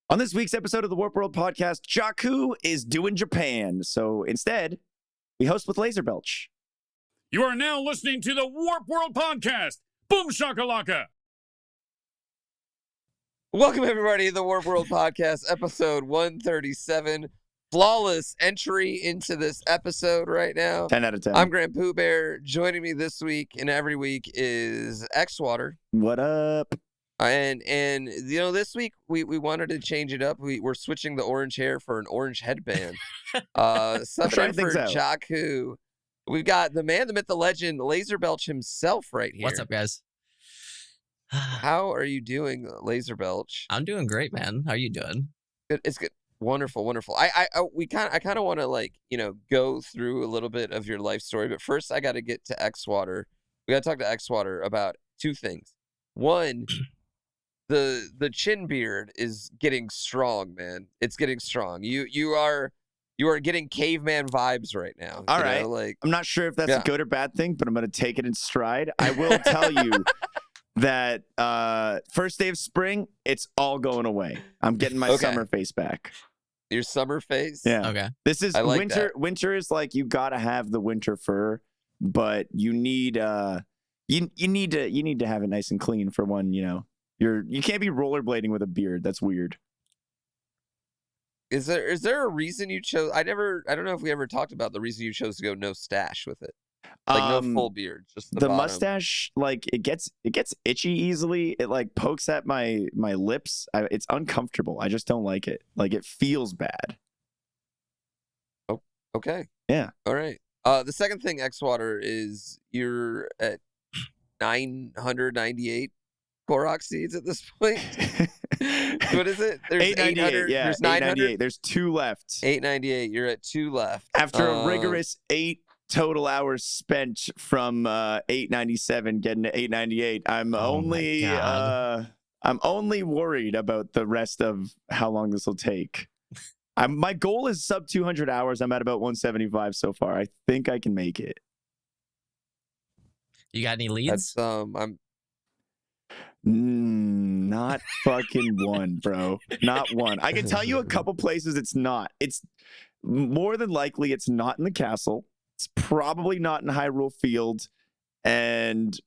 On this week's episode of the Warp World podcast, Jaku is doing Japan. So instead, we host with LaserBelch. You are now listening to the Warp World podcast. Boom shakalaka. Welcome, everybody, to the Warp World podcast, episode 137. Flawless entry into this episode right now. 10 out of 10. I'm Grant Pooh Bear. Joining me this week and every week is X-Water. What up? And you know, this week we wanted to change it up. We're switching the orange hair for an orange headband. Subbing in for Jaku. We've got the man, the myth, the legend, LaserBelch himself right here. What's up, guys? How are you doing, LaserBelch? I'm doing great, man. How are you doing? Good. It's good. Wonderful, wonderful. I kind of want to go through a little bit of your life story, but first I got to get to X-Water. We got to talk to X-Water about two things. One, the chin beard is getting strong, man. It's getting strong. You are getting caveman vibes right now. All right. I'm not sure if that's a good or bad thing, but I'm going to take it in stride. I will tell you that first day of spring, it's all going away. I'm getting my summer face back. Your summer face? Yeah. Okay. This is winter. That. Winter is like you got to have the winter fur, but you need you need to have it nice and clean for when, you know, you can't be rollerblading with a beard. That's weird. Is there a reason you chose? I don't know if we ever talked about the reason you chose to go no stash with it. Like no full beard, just the bottom. Mustache, like it gets itchy easily. It like pokes at my lips. It's uncomfortable. I just don't like it. Like it feels bad. Oh, okay. Yeah. All right. The second thing, X-Water, is you're at 998 Korok seeds at this point. What is it? There's 800. Yeah, there's 998. There's 2 left. 898. You're at 2 left after a rigorous 8 total hours spent from 897 getting to 898. I'm only worried about the rest of how long this will take. My goal is sub 200 hours. I'm at about 175 so far. I think I can make it. You got any leads? I'm not fucking one, bro. Not one. I can tell you a couple places it's not. It's more than likely it's not in the castle. It's probably not in Hyrule Field, and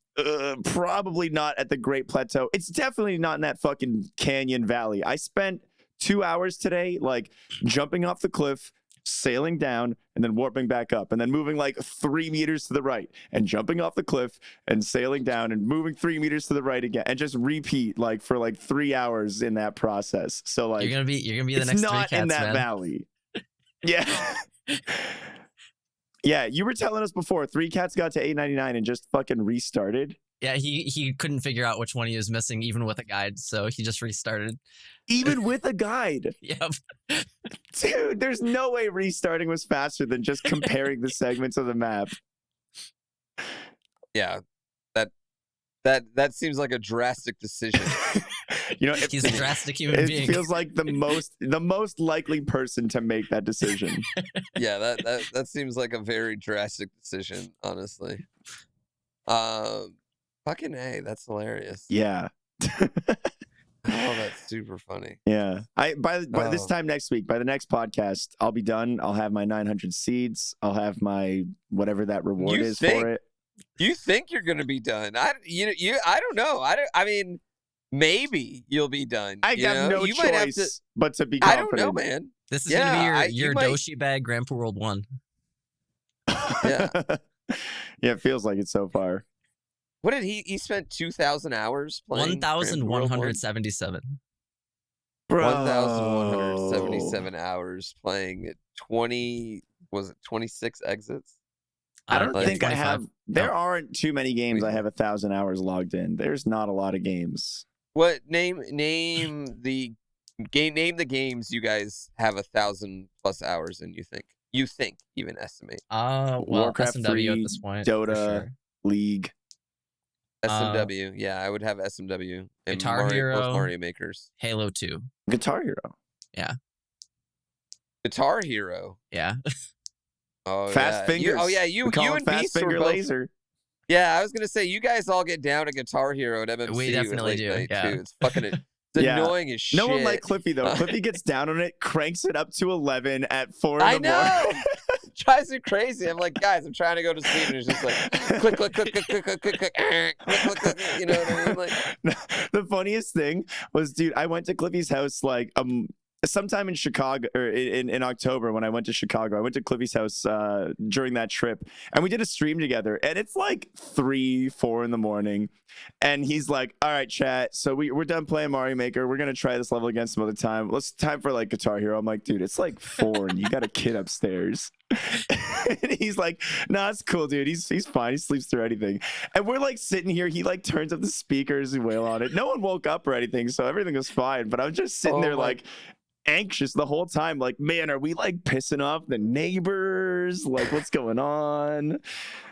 probably not at the Great Plateau. It's definitely not in that fucking canyon valley. I spent 2 hours today, like, jumping off the cliff, sailing down, and then warping back up, and then moving like 3 meters to the right, and jumping off the cliff, and sailing down, and moving 3 meters to the right again, and just repeat like for like 3 hours in that process. So like you're gonna be the next it's Three not Cats, in that man. valley. Yeah. Yeah, you were telling us before 3 Cats got to 899 and just fucking restarted. Yeah, he couldn't figure out which one he was missing, even with a guide, so he just restarted. Even with a guide. Yep. Dude, there's no way restarting was faster than just comparing the segments of the map. Yeah, that seems like a drastic decision. You know, he's a drastic human being. It feels like the most likely person to make that decision. Yeah, that seems like a very drastic decision, honestly. Fucking A, that's hilarious. Yeah. Oh, that's super funny. Yeah. By this time next week, by the next podcast, I'll be done. I'll have my 900 seeds. I'll have my whatever that reward is for it. You think you're gonna be done? I don't know. I mean, maybe you'll be done. I have no choice but to be confident. I don't know, man. This is gonna be your Doshi bag Grandpa World 1. Yeah. Yeah, it feels like it so far. What did he spent 2,000 hours playing? 1,177. Bro. 1,177 hours playing 26 exits? I don't think 25. I have. There aren't too many games I have 1,000 hours logged in. There's not a lot of games. What name the games you guys have 1,000+ hours in? You think even estimate? Well, Warcraft SMW 3, at this point. Dota, sure. League. SMW, yeah, I would have SMW. And Guitar Hero, both Mario Makers. Halo 2. Guitar Hero. Yeah. Guitar Hero. Yeah. Oh, Fast Fingers. You and Fast Beast were Finger both. Laser. Yeah, I was gonna say you guys all get down to Guitar Hero at MMC. We definitely late do. night, Yeah. too. It's fucking It's Yeah. annoying as shit. No one like Cliffy though. Cliffy gets down on it, cranks it up to 11 at 4 I in the morning. know. It drives me crazy. I'm like, guys, I'm trying to go to sleep, and it's just like click, click, click, click, click, click, click, click, click, click. You know what I mean? Like, The funniest thing was, dude, I went to Cliffy's house like sometime in Chicago, or in October when I went to Chicago. I went to Cliffy's house during that trip, and we did a stream together. And it's like 3, 4 in the morning, and he's like, "All right, chat. So we're done playing Mario Maker. We're gonna try this level again some other time. Time for like Guitar Hero." I'm like, "Dude, it's like 4, and you got a kid upstairs." And he's like, "Nah, it's cool, dude. He's fine. He sleeps through anything." And we're like sitting here. He like turns up the speakers and wail on it. No one woke up or anything, so everything was fine. But I was just sitting there like anxious the whole time, like, man, are we like pissing off the neighbors? Like, what's going on?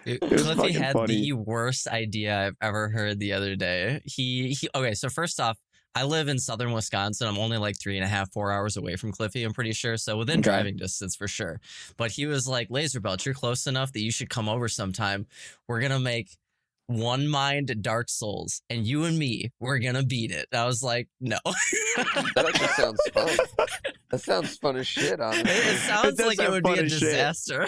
Cliffy had the worst idea I've ever heard the other day. Okay, so first off, I live in southern Wisconsin. I'm only like 3.5, 4 hours away from Cliffy, I'm pretty sure. So within driving distance for sure. But he was like, LaserBelch, you're close enough that you should come over sometime. We're going to make One Mind Dark Souls, and you and me, we're going to beat it. I was like, no. that actually sounds fun. That sounds fun as shit, honestly. It sounds like it would be a disaster.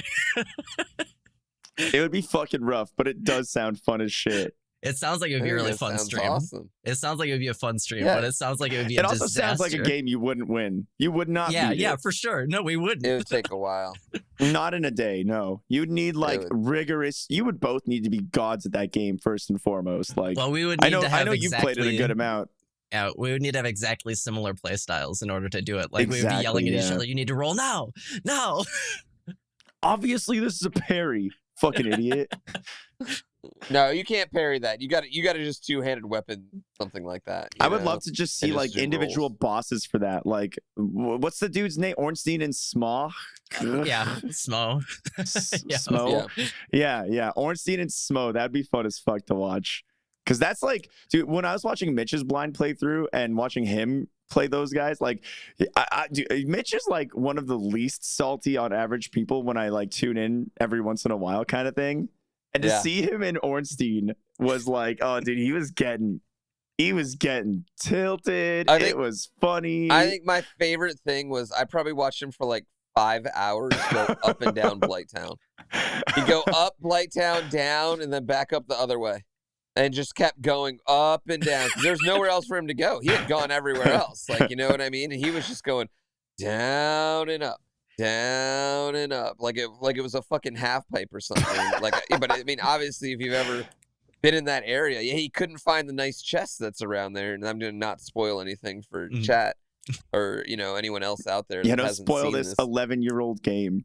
It would be fucking rough, but it does sound fun as shit. It sounds like it would be a really fun stream. Awesome. It sounds like it would be a fun stream, but it sounds like it would be a disaster. It also sounds like a game you wouldn't win. You would not beat Yeah, it. for sure. No, we wouldn't. It would take a while. Not in a day, no. You'd need like rigorous. You would both need to be gods at that game first and foremost. Like, well, we would need to have I know you've played it a good amount. Yeah, we would need to have exactly similar play styles in order to do it. Like we would be yelling at each other. You need to roll now. No. Obviously, this is a parry. Fucking idiot. No, you can't parry that. You got to just two-handed weapon something like that. I would love to just see like individual bosses for that. Like, what's the dude's name? Ornstein and Smaw. Yeah, Smo. Smo. Yeah. Ornstein and Smo. That'd be fun as fuck to watch. Because that's like, dude, when I was watching Mitch's blind playthrough and watching him play those guys, like, dude, Mitch is like one of the least salty on average people when I like tune in every once in a while kind of thing. And to see him in Ornstein was like, oh, dude, he was getting tilted. It was funny. I think my favorite thing was I probably watched him for like 5 hours go up and down Blighttown. He'd go up Blighttown, down, and then back up the other way. And just kept going up and down. There's nowhere else for him to go. He had gone everywhere else. Like, you know what I mean? And he was just going down and up. Down and up, like it was a fucking half pipe or something. But I mean, obviously, if you've ever been in that area, he couldn't find the nice chest that's around there. And I'm gonna not spoil anything for chat or anyone else out there. Don't spoil this 11-year-old game.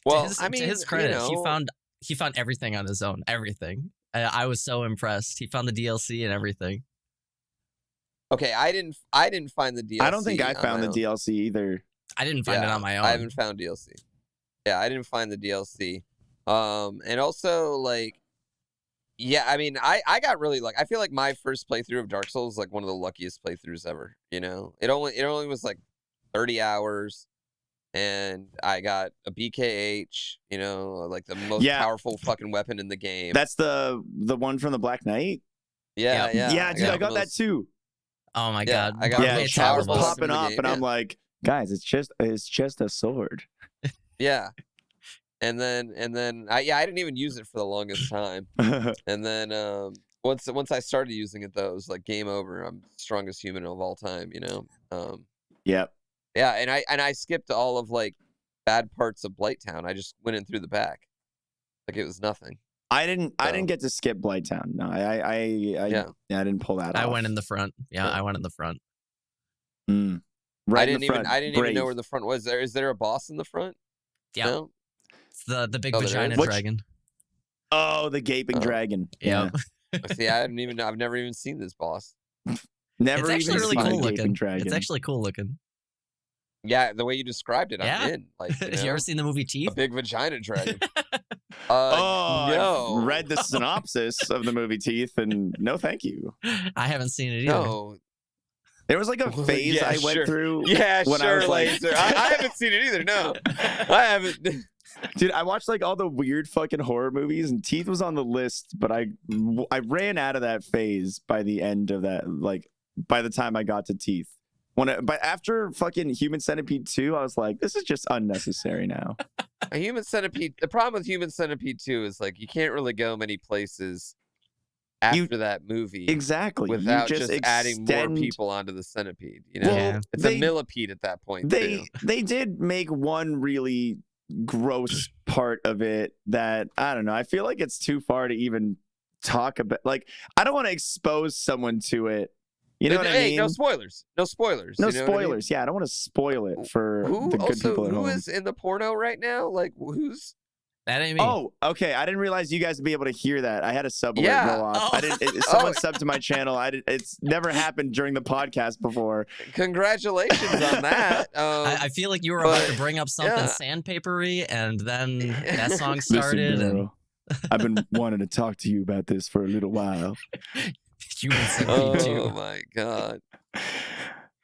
Well, to his credit, he found everything on his own. Everything. I was so impressed. He found the DLC and everything. Okay, I didn't find the DLC. I don't think I found the DLC either. I didn't find it on my own. I haven't found DLC. Yeah, I didn't find the DLC. And also like, I mean, I got really I feel like my first playthrough of Dark Souls is like one of the luckiest playthroughs ever. It only was like 30 hours, and I got a BKH. Like the most powerful fucking weapon in the game. That's the one from the Black Knight. Yeah, dude, I got that too. Oh my god, I got it's popping off, and I'm like, guys, it's just a sword. Yeah. And then I didn't even use it for the longest time. And then once I started using it though, it was like game over. I'm the strongest human of all time, Yep. Yeah, and I skipped all of like bad parts of Blighttown. I just went in through the back. Like it was nothing. I didn't get to skip Blighttown. No, I didn't pull that off. I went in the front. Yeah, I went in the front. Right I didn't even know where the front was. Is there a boss in the front? Yeah. No? It's the big vagina dragon. Oh, the gaping dragon. Yeah. See, I've never even seen this boss. Never it's even actually seen really cool a gaping looking. dragon. It's actually cool looking. Yeah, the way you described it, I'm in. Like, Have you ever seen the movie Teeth? A big vagina dragon. No. I've read the synopsis of the movie Teeth, and no, thank you. I haven't seen it either. No. There was like a phase I went through. Yeah, when I was Laser. I haven't seen it either. No, I haven't. Dude, I watched like all the weird fucking horror movies, and Teeth was on the list, but I ran out of that phase by the end of that. Like, by the time I got to Teeth. But after fucking Human Centipede 2, I was like, this is just unnecessary now. A Human Centipede. The problem with Human Centipede 2 is like you can't really go many places after that movie. Exactly. Without just adding more people onto the centipede. You know, Yeah. it's a millipede at that point. They did make one really gross part of it that I don't know. I feel like it's too far to even talk about. Like, I don't want to expose someone to it. You know what I mean? No spoilers. No spoilers. No you know spoilers. what I mean? Yeah, I don't want to spoil it for the good people at home. Who is in the porno right now? Like, who's... That ain't me. Oh, okay. I didn't realize you guys would be able to hear that. I had a sub alert Yeah. go off. Oh. Someone subbed to my channel. It's never happened during the podcast before. Congratulations on that. I feel like you were about to bring up something sandpapery, and then that song started. Listen, girl, I've been wanting to talk to you about this for a little while. Human Centipede 2. Oh my god.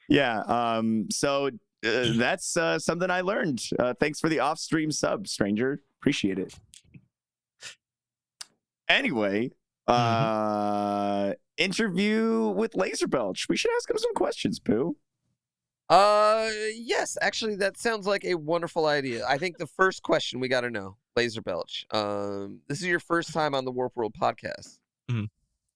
Yeah. So that's something I learned. Thanks for the off-stream sub, stranger. Appreciate it. Anyway, interview with LaserBelch. We should ask him some questions, Pooh. Yes, actually, that sounds like a wonderful idea. I think the first question we got to know, LaserBelch. This is your first time on the Warp World podcast,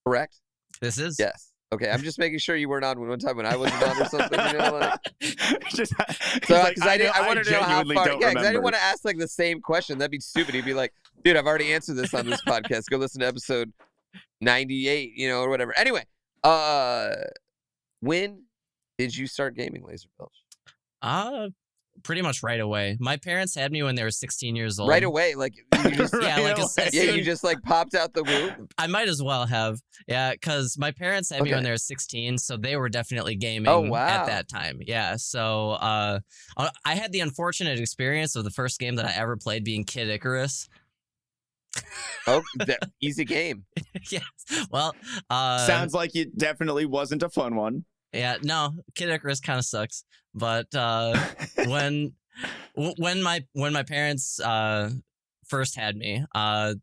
correct? This is? Yes. Okay, I'm just making sure you weren't on one time when I wasn't on or something. You know, like... I wanted to know how far. Yeah, because I didn't want to ask like the same question. That'd be stupid. He'd be like, "Dude, I've already answered this on this podcast. Go listen to episode 98, you know, or whatever." Anyway, when did you start gaming, LaserBelch? Pretty much right away. My parents had me when they were 16 years old. Right away, like you just, you just like popped out the womb. I might as well have, because my parents had me when they were 16, so they were definitely gaming at that time. Yeah, so I had the unfortunate experience of the first game that I ever played being Kid Icarus. Oh, easy game. Yes. Well, sounds like it definitely wasn't a fun one. Yeah, no, Kid Icarus kind of sucks. But when my parents first had me,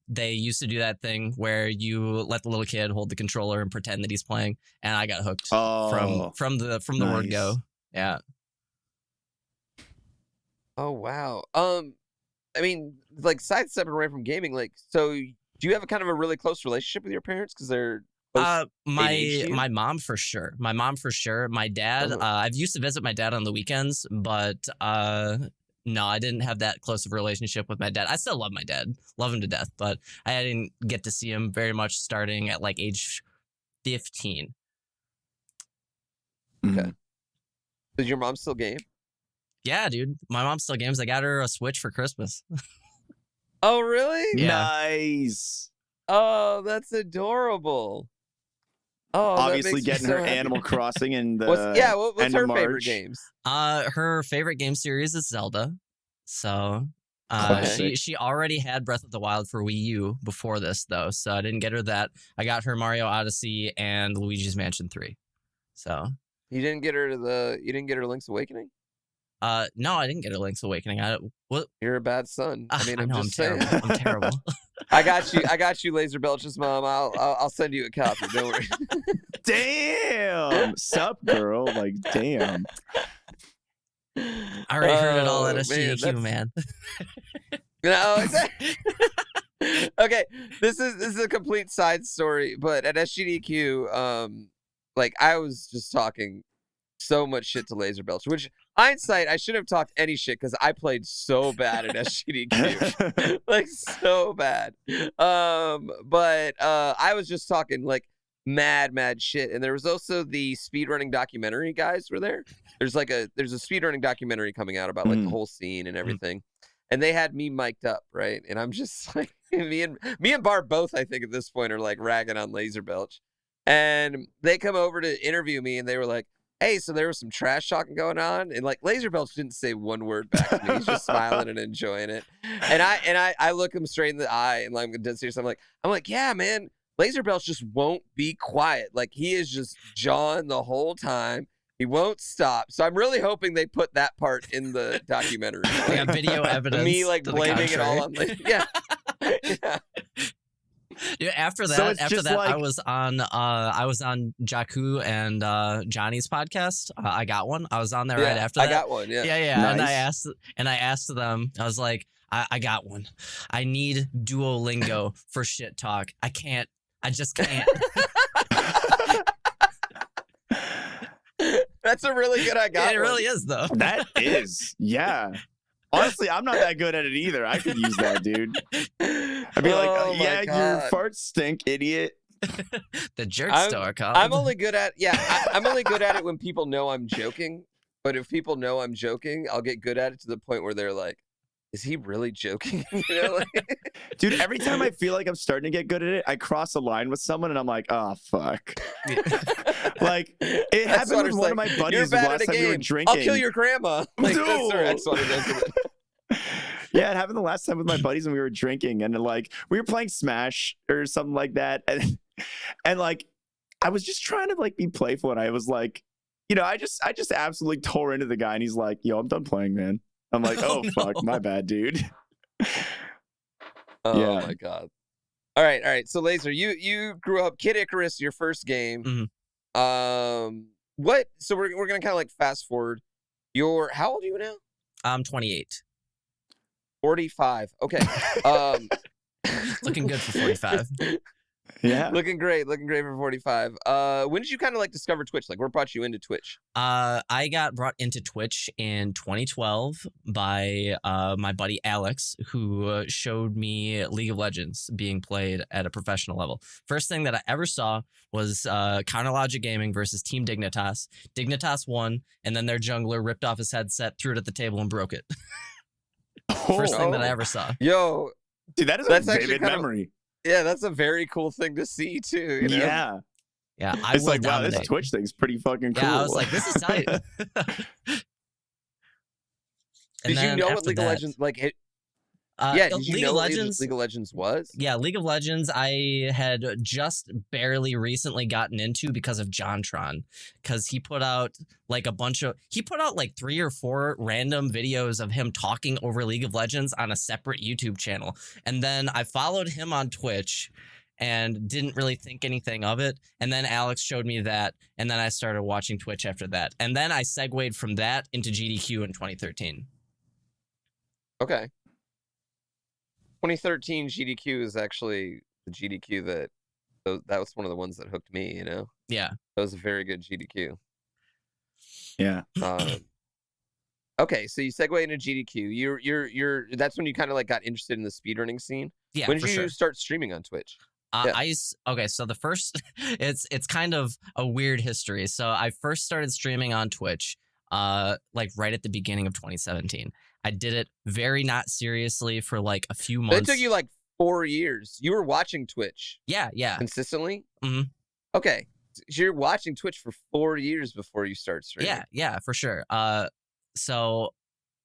they used to do that thing where you let the little kid hold the controller and pretend that he's playing, and I got hooked from the word go. Yeah. Oh wow. I mean, like sidestepping away from gaming, like, so do you have a kind of a really close relationship with your parents because they're my mom for sure. My dad, I've used to visit my dad on the weekends, but no, I didn't have that close of a relationship with my dad. I still love my dad, love him to death, but I didn't get to see him very much starting at like age 15. Okay. Does your mom still game? Yeah, dude. My mom still games. I got her a Switch for Christmas. Oh, really? Yeah. Nice. Oh, that's adorable. Oh, obviously getting her Animal Crossing and what's her favorite games? Her favorite game series is Zelda. So she already had Breath of the Wild for Wii U before this though, so I didn't get her that. I got her Mario Odyssey and Luigi's Mansion 3. So you didn't get her Link's Awakening? No, I didn't get her Link's Awakening. You're a bad son. I mean, I'm terrible. I'm terrible. I got you, LaserBelch's mom. I'll send you a copy. Don't worry. Damn, sup, girl? Like, damn. I already heard it all at SGDQ, man. No, okay. This is a complete side story, but at SGDQ, like I was just talking so much shit to LaserBelch, which hindsight I should have talked any shit because I played so bad at SGDQ, like so bad. But I was just talking like mad shit, and there was also the speedrunning documentary guys were there. There's a speedrunning documentary coming out about like the whole scene and everything, and they had me mic'd up, right? And I'm just like me and Barb both I think at this point are like ragging on LaserBelch, and they come over to interview me, and they were like, hey, so there was some trash talking going on, and like LaserBelch didn't say one word back to me. He's just smiling and enjoying it. And I look him straight in the eye and like dead serious. I'm like, yeah, man, LaserBelch just won't be quiet. Like he is just jawing the whole time. He won't stop. So I'm really hoping they put that part in the documentary. Like a video evidence. Me like blaming it all on yeah. Yeah, after So that, it's just I like- was on Jaku and Johnny's podcast. I got one. I was on there right after that. I got one. Yeah. Yeah. Nice. And I asked them. I was like, I got one. I need Duolingo for shit talk. I just can't. That's a really good. I got. It really is though. That is, yeah. Honestly, I'm not that good at it either. I could use that, dude. I'd be like, Oh my yeah, God. your farts stink, idiot. The jerk I'm- store called. I'm only good at I'm only good at it when people know I'm joking. But if people know I'm joking, I'll get good at it to the point where they're like, "Is he really joking?" You know, like, Dude, every time I feel like I'm starting to get good at it, I cross a line with someone and I'm like, oh, fuck. Like, it That's happened what with it's one like, of my "You're buddies the bad at last a time we were game. drinking. I'll kill your grandma." Like, that's their Dude. ex-wife does it. Yeah, it happened the last time with my buddies when we were drinking, and like we were playing Smash or something like that, and like I was just trying to like be playful, and I was like, you know, I just absolutely tore into the guy, and he's like, "Yo, I'm done playing, man." I'm like, "Oh, fuck, no. my bad, dude." Oh Yeah. my God. All right. So Laser, you grew up Kid Icarus, your first game. What? So we're gonna kind of like fast forward. How old are you now? I'm 28. 45. Okay. Looking good for 45. Yeah. Looking great for 45. When did you kind of like discover Twitch? Like, what brought you into Twitch? I got brought into Twitch in 2012 by my buddy Alex, who showed me League of Legends being played at a professional level. First thing that I ever saw was Counterlogic Gaming versus Team Dignitas. Dignitas won, and then their jungler ripped off his headset, threw it at the table, and broke it. First thing that I ever saw. Yo, Dude, that is That's a actually vivid kind of- memory. yeah, that's a very cool thing to see too. You know? Yeah. Yeah, I It's will like, wow, dominate. this Twitch thing's pretty fucking cool. Yeah, I was like, this is tight. Did you know what League of Legends like? Did you know what League of Legends was? Yeah, League of Legends I had just barely recently gotten into because of JonTron, because he put out like 3 or 4 random videos of him talking over League of Legends on a separate YouTube channel. And then I followed him on Twitch and didn't really think anything of it. And then Alex showed me that, and then I started watching Twitch after that. And then I segued from that into GDQ in 2013. Okay. 2013 GDQ is actually the GDQ that was one of the ones that hooked me, you know? Yeah. That was a very good GDQ. Yeah. Okay, so you segue into GDQ. You're that's when you kind of like got interested in the speedrunning scene. Yeah, When for did you sure. start streaming on Twitch? Yeah. Okay, so the first, it's kind of a weird history. So I first started streaming on Twitch, like right at the beginning of 2017. I did it very not seriously for like a few months. It took you like 4 years. You were watching Twitch Yeah. consistently? Mhm. Okay. So you're watching Twitch for 4 years before you start streaming. Yeah, for sure. So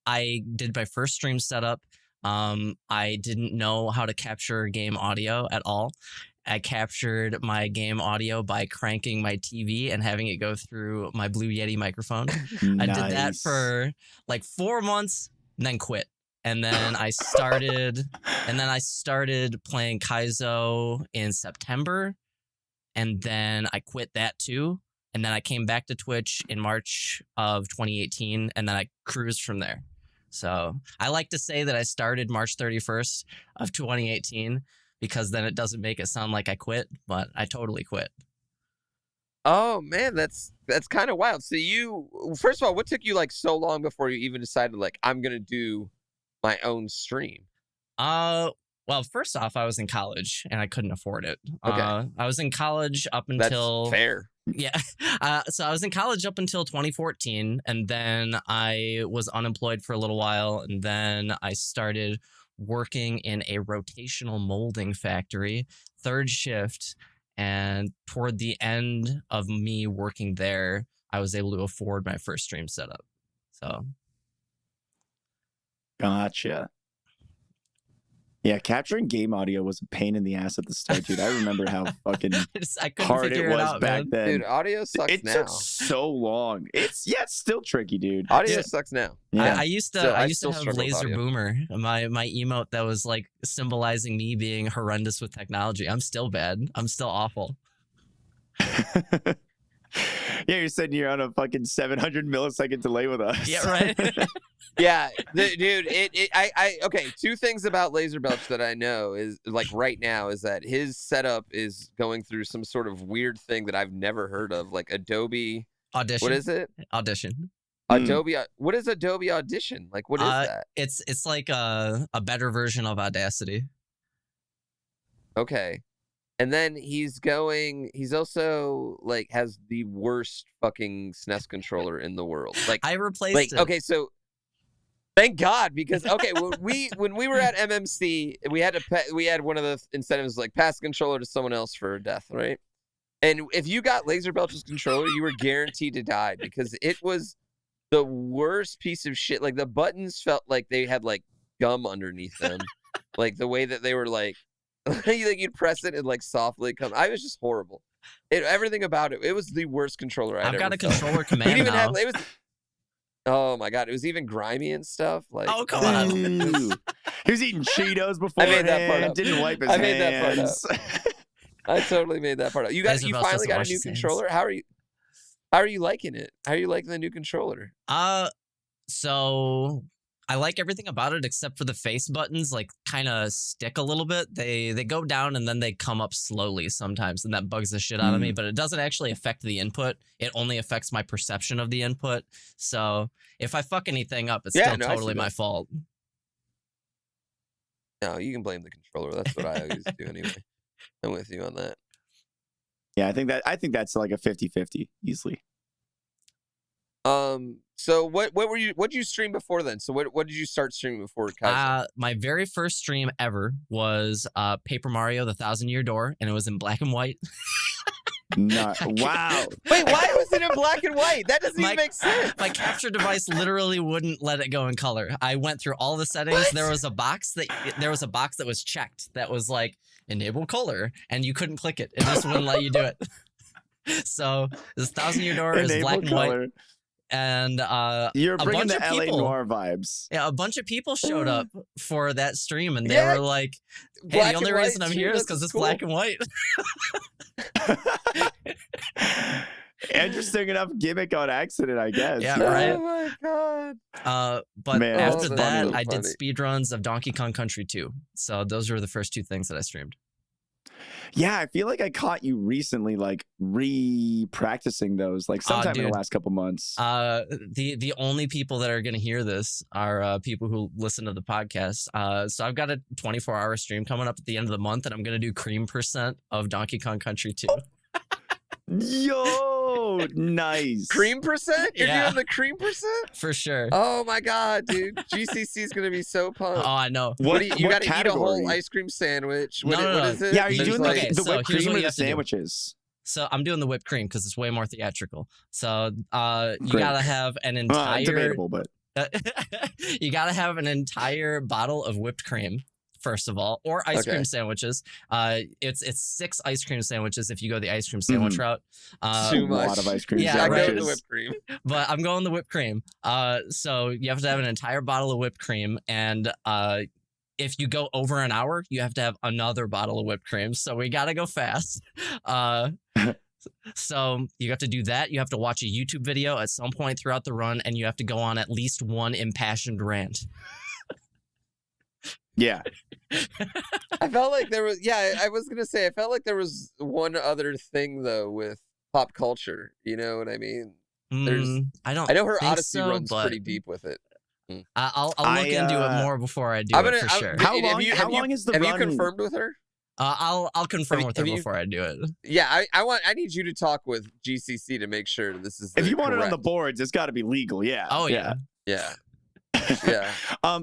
I did my first stream setup. I didn't know how to capture game audio at all. I captured my game audio by cranking my TV and having it go through my Blue Yeti microphone. I did that Nice. for like 4 months, and then quit. And then I started playing Kaizo in September, and then I quit that too. And then I came back to Twitch in March of 2018, and then I cruised from there. So I like to say that I started March 31st of 2018 because then it doesn't make it sound like I quit, but I totally quit. Oh man, that's kind of wild. So first of all, what took you like so long before you even decided like I'm gonna do my own stream? Well, first off, I was in college and I couldn't afford it. Okay. I was in college up That's until fair. Yeah. So I was in college up until 2014, and then I was unemployed for a little while, and then I started working in a rotational molding factory, third shift, and toward the end of me working there, I was able to afford my first stream setup. So Gotcha. Yeah, capturing game audio was a pain in the ass at the start, dude. I remember how fucking I couldn't hard figure it was out, back man. then. Dude, audio sucks it now. took so long. It's still tricky, dude. Audio sucks now. Yeah. I used to I have struggle with Laser audio. Boomer, my emote that was like symbolizing me being horrendous with technology. I'm still bad. I'm still awful. Yeah, you're saying you're on a fucking 700 millisecond delay with us. Yeah, right. Yeah, dude. Okay. Two things about LaserBelch that I know is like right now is that his setup is going through some sort of weird thing that I've never heard of, like Adobe Audition. What is it? Audition. Adobe. What is Adobe Audition? Like, what is that? It's like a better version of Audacity. Okay. And then he's also like has the worst fucking SNES controller in the world. Like I replaced it. Okay, so thank God, because when we were at MMC, we had one of the incentives like pass the controller to someone else for death, right? And if you got LaserBelch's controller, you were guaranteed to die because it was the worst piece of shit. Like the buttons felt like they had like gum underneath them, like the way that they were like you'd press it and like softly come. I was just horrible. Everything about it. It was the worst controller I've ever got a felt. controller command even now. it was. Oh my God! It was even grimy and stuff. Like, oh come on! He was eating Cheetos before. I made that part up. Didn't wipe his I made that part hands. I totally made that part up. You finally got a new controller. How are you liking it? How are you liking the new controller? So I like everything about it except for the face buttons, like kind of stick a little bit. They go down and then they come up slowly sometimes, and that bugs the shit out of me. But it doesn't actually affect the input. It only affects my perception of the input. So if I fuck anything up, it's still totally my fault. No, you can blame the controller. That's what I always do anyway. I'm with you on that. Yeah, I think that's like a 50-50 easily. So what did you stream before then? So what did you start streaming before Kaizo? My very first stream ever was Paper Mario: The 1,000-Year Door, and it was in black and white. Wow. Wait, why was it in black and white? That doesn't even make sense. My capture device literally wouldn't let it go in color. I went through all the settings. What? There was a box that was checked that was like enable color, and you couldn't click it. It just wouldn't let you do it. So this 1,000-Year Door is black and white. And you're a bringing bunch the of LA people, Noir vibes. Yeah, a bunch of people showed up for that stream, and they were like, "Hey, the only reason I'm here is because it's black and white." Interesting enough gimmick on accident, I guess. Yeah, right. Oh my God. But Man, after that's that, funny. I did speedruns of Donkey Kong Country 2. So those were the first two things that I streamed. Yeah, I feel like I caught you recently, like re-practicing those, like sometime in the last couple months. The only people that are going to hear this are people who listen to the podcast. So I've got a 24-hour stream coming up at the end of the month, and I'm going to do cream % of Donkey Kong Country 2. Yo, nice. Cream %? You're doing the cream %? For sure. Oh my God, dude. GCC is going to be so pumped. Oh, I know. You got to eat a whole ice cream sandwich. What is it? Yeah, are you doing the whipped here's cream what or you the have to do. sandwiches? So I'm doing the whipped cream because it's way more theatrical. So you gotta have an entire debatable, but you gotta have an entire bottle of whipped cream. First of all, or ice cream sandwiches. It's 6 ice cream sandwiches if you go the ice cream sandwich route. Too much. A lot of ice cream Yeah, sandwiches. I go the whipped cream. But I'm going the whipped cream. So you have to have an entire bottle of whipped cream, and if you go over an hour, you have to have another bottle of whipped cream. So we gotta go fast. So you have to do that. You have to watch a YouTube video at some point throughout the run, and you have to go on at least one impassioned rant. Yeah. I felt like there was, I was going to say, I felt like there was one other thing, though, with pop culture. You know what I mean? I know her think Odyssey so, runs but pretty deep with it. I'll look into it more before I do it for sure. How long is the run? Have you confirmed with her? I'll confirm with her before I do it. Yeah, I need you to talk with GCC to make sure this is. If you want it on the boards, it's got to be legal. Yeah. Oh yeah. Yeah. Yeah.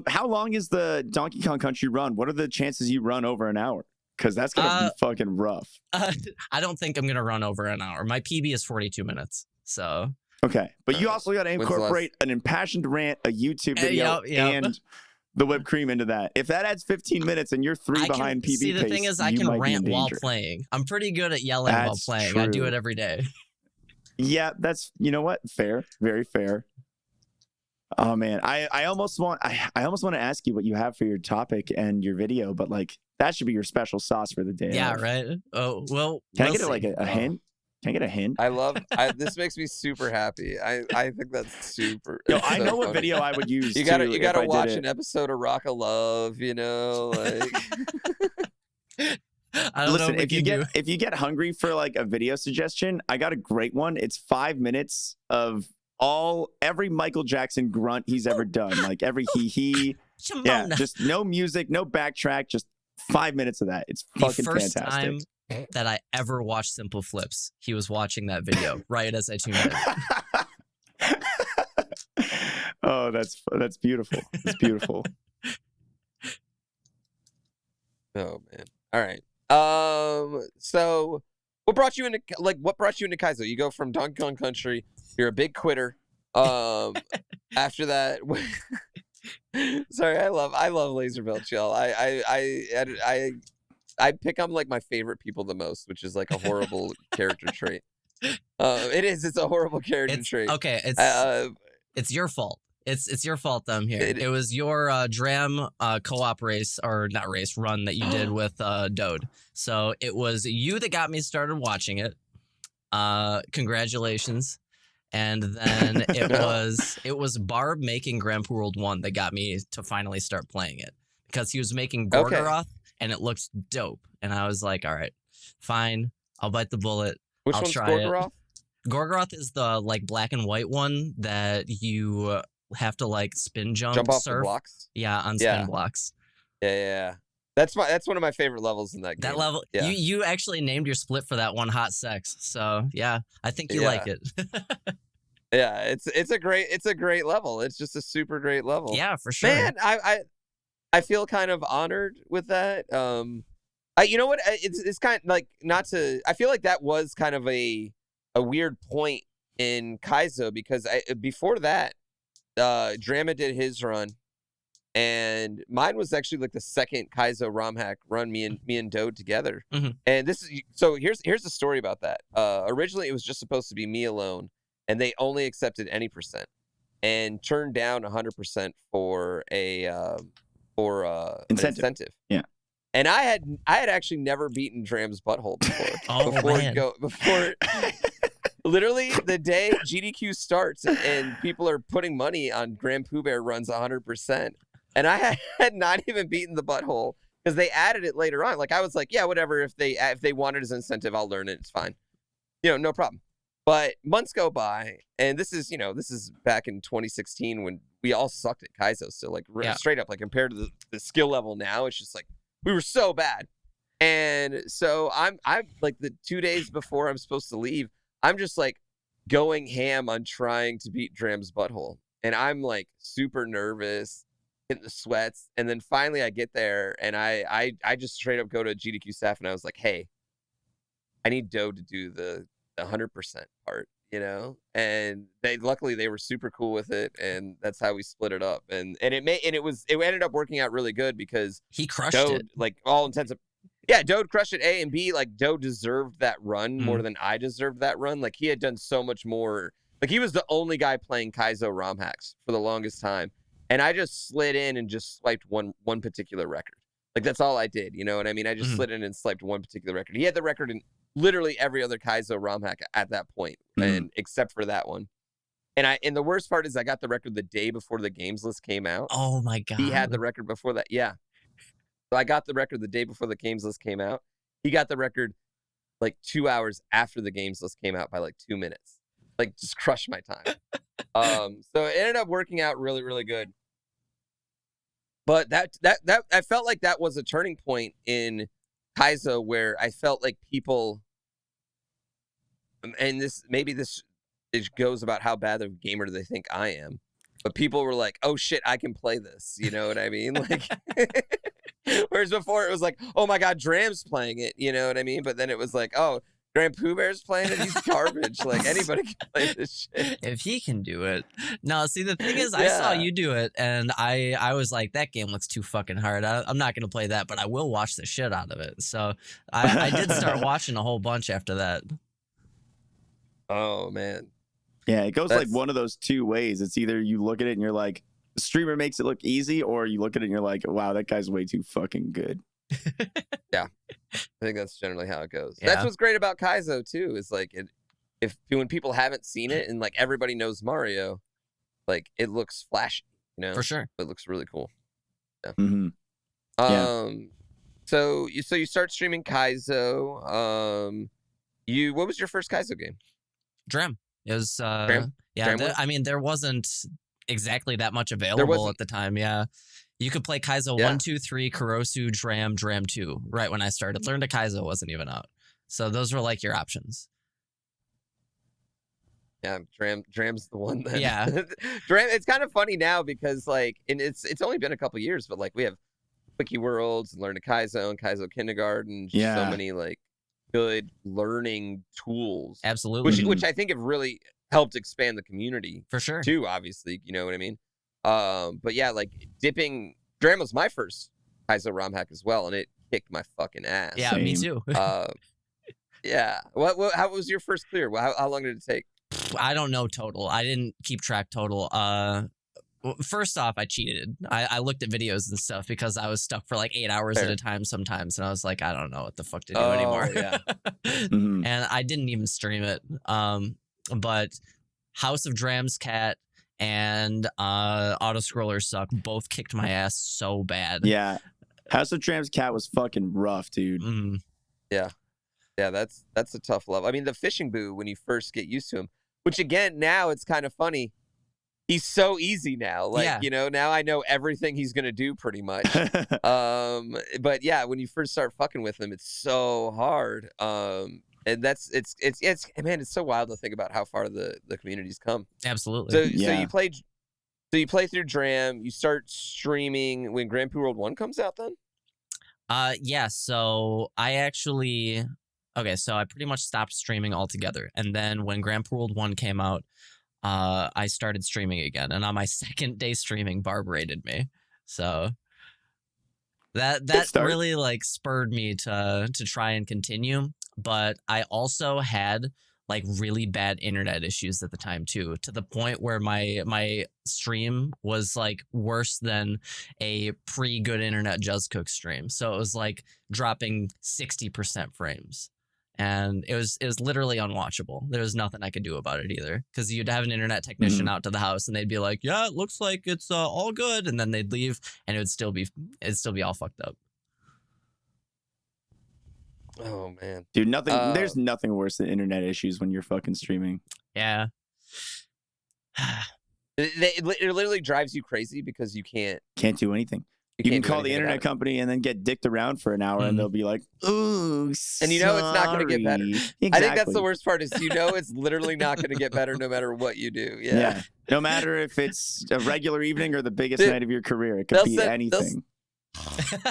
How long is the Donkey Kong Country run? What are the chances you run over an hour? Because that's gonna be fucking rough. I don't think I'm gonna run over an hour. My PB is 42 minutes. So. Okay, but you also got to incorporate an impassioned rant, a YouTube video, and the whipped cream into that. If that adds 15 minutes and you're behind PB see, the pace, thing is, I you can might be in rant while danger. playing. I'm pretty good at yelling while That's playing. I do true. it every day. Yeah, that's, you know what? Fair. Very fair. Oh man, I almost want to ask you what you have for your topic and your video, but like that should be your special sauce for the day. Yeah, of. right. Oh well. Can I we'll get like a hint? Can I get a hint? This makes me super happy. I think that's super. Yo, it's I so know what funny. video I would use. You gotta watch an episode of Rock of Love, you know, like. I don't Listen, know if you get hungry for like a video suggestion, I got a great one. It's 5 minutes of every Michael Jackson grunt he's ever done, like every he. Yeah, just no music, no backtrack, just 5 minutes of that. It's fucking fantastic. fantastic. Time that I ever watched Simple Flips, he was watching that video right as I tuned in. Oh, that's beautiful. It's beautiful. Oh man. All right. So what brought you into Kaizo? You go from Donkey Kong Country, you're a big quitter. After that, sorry, I love LaserBelch, y'all. I pick on like my favorite people the most, which is like a horrible character trait. It's a horrible character trait. Okay, it's your fault. It's your fault that I'm here. It was your Dram co-op race, or not race, run that you did with Dode. So it was you that got me started watching it. Congratulations. And then it was Barb making Grand Poo World 1 that got me to finally start playing it, because he was making Gorgoroth and it looked dope. And I was like, all right, fine, I'll bite the bullet. Which I'll one's try Gorgoroth? it. Gorgoroth is the like black and white one that you have to like spin jump off surf. the blocks. Yeah, on spin blocks. Yeah. That's one of my favorite levels in that game. That level, yeah. you actually named your split for that one, Hot Sex. So yeah, I think you like it. Yeah, it's a great level. It's just a super great level. Yeah, for sure. Man, I feel kind of honored with that. You know what? It's kind of like, not to. I feel like that was kind of a weird point in Kaizo, because before that, Drama did his run, and mine was actually like the second Kaizo ROM hack run. Me and Dode together. Mm-hmm. And here's the story about that. Originally, it was just supposed to be me alone, and they only accepted any percent, and turned down 100% for an incentive. Yeah. And I had actually never beaten Dram's butthole before. Before literally the day GDQ starts and people are putting money on Grand Pooh Bear runs 100%, and I had not even beaten the butthole, because they added it later on. Like, I was like, yeah, whatever. If they want it as an incentive, I'll learn it. It's fine. No problem. But months go by, and this is back in 2016 when we all sucked at Kaizo. So like straight up, like compared to the skill level now, it's just like we were so bad. And so I'm like, the 2 days before I'm supposed to leave, I'm just like going ham on trying to beat Dram's butthole, and I'm like super nervous, in the sweats. And then finally I get there, and I just straight up go to GDQ staff, and I was like, hey, I need Dode to do the 100% part, and luckily they were super cool with it, and that's how we split it up, and it ended up working out really good, because he crushed Dode, it. like, all intensive. Yeah, Dode crushed it. A and B, like, Dode deserved that run more than I deserved that run. Like, he had done so much more. Like, he was the only guy playing Kaizo ROM hacks for the longest time, and I just slid in and just swiped one particular record. Like, that's all I did, you know what I mean? I just slid in and swiped one particular record. He had the record in literally every other Kaizo ROM hack at that point, and except for that one. And the worst part is, I got the record the day before the games list came out. Oh my god. He had the record before that. Yeah. So I got the record the day before the games list came out. He got the record like 2 hours after the games list came out by like 2 minutes. Like, just crushed my time. So it ended up working out really, really good. But that I felt like that was a turning point in Kaizo, where I felt like people, and this it goes about how bad of a gamer they think I am, but people were like, oh shit, I can play this, you know what I mean? Like, whereas before it was like, oh my god, Dram's playing it, you know what I mean? But then it was like, oh, Grand Pooh Bear's playing it. He's garbage. Like anybody can play this shit. If he can do it. No, see, the thing is, I saw you do it, and I was like, that game looks too fucking hard. I'm not going to play that, but I will watch the shit out of it. So I did start watching a whole bunch after that. Oh, man. Yeah, it goes like one of those two ways. It's either you look at it and you're like, the streamer makes it look easy, or you look at it and you're like, wow, that guy's way too fucking good. Yeah, I think that's generally how it goes. Yeah. That's what's great about Kaizo too. Is like when people haven't seen it and like everybody knows Mario, like it looks flashy. You know, For sure. It looks really cool. Yeah. Mm-hmm. Yeah. So you start streaming Kaizo. What was your first Kaizo game? Dram. It was Dram? yeah. Dram I mean, there wasn't exactly that much available at the time. Yeah. You could play Kaizo 1, 2, 3, Kurosu, Dram 2. Right when I started, Learn to Kaizo wasn't even out, so those were like your options. Yeah, Dram's the one. That, Yeah, Dram. It's kind of funny now because like, and it's only been a couple years, but like we have Wiki Worlds and Learn to Kaizo and Kaizo Kindergarten. Just so many like good learning tools. Absolutely, which I think have really helped expand the community for sure. Too, obviously, you know what I mean. But yeah, like Dram was my first Kaizo ROM hack as well, and it kicked my fucking ass. Yeah, me too. Yeah. How was your first clear? How long did it take? I don't know total. I didn't keep track total. First off, I cheated. I looked at videos and stuff because I was stuck for like 8 hours at a time sometimes, and I was like, I don't know what the fuck to do anymore. Yeah. And I didn't even stream it. But House of Dram's Cat and Autoscroller Suck both kicked my ass so bad. Yeah. House of Dram's Cat was fucking rough, dude. Yeah. Yeah, that's a tough level. I mean, the fishing boo, when you first get used to him, which again, now it's kind of funny. He's so easy now. Like, you know, now I know everything he's going to do pretty much. But yeah, when you first start fucking with him, it's so hard. And it's man, it's so wild to think about how far the community's come. Absolutely. So you play through Dram, you start streaming when Grand Pooh World 1 comes out then? Yeah, so I pretty much stopped streaming altogether. And then when Grand Pooh World 1 came out, I started streaming again. And on my second day streaming, Barb raided me. So that really like spurred me to try and continue. But I also had like really bad internet issues at the time too, to the point where my stream was like worse than a pre-good internet Just Cook stream. So it was like dropping 60% frames. And it was literally unwatchable. There was nothing I could do about it either, because you'd have an internet technician out to the house and they'd be like, yeah, it looks like it's all good, and then they'd leave and it'd still be all fucked up. Oh man, dude, there's nothing worse than internet issues when you're fucking streaming. Yeah. It literally drives you crazy because you can't do anything. You can call the internet company and then get dicked around for an hour and they'll be like, "Ooh, and you know it's not going to get better." Exactly. I think that's the worst part, is you know it's literally not going to get better no matter what you do. Yeah. No matter if it's a regular evening or the biggest night of your career, it could be anything.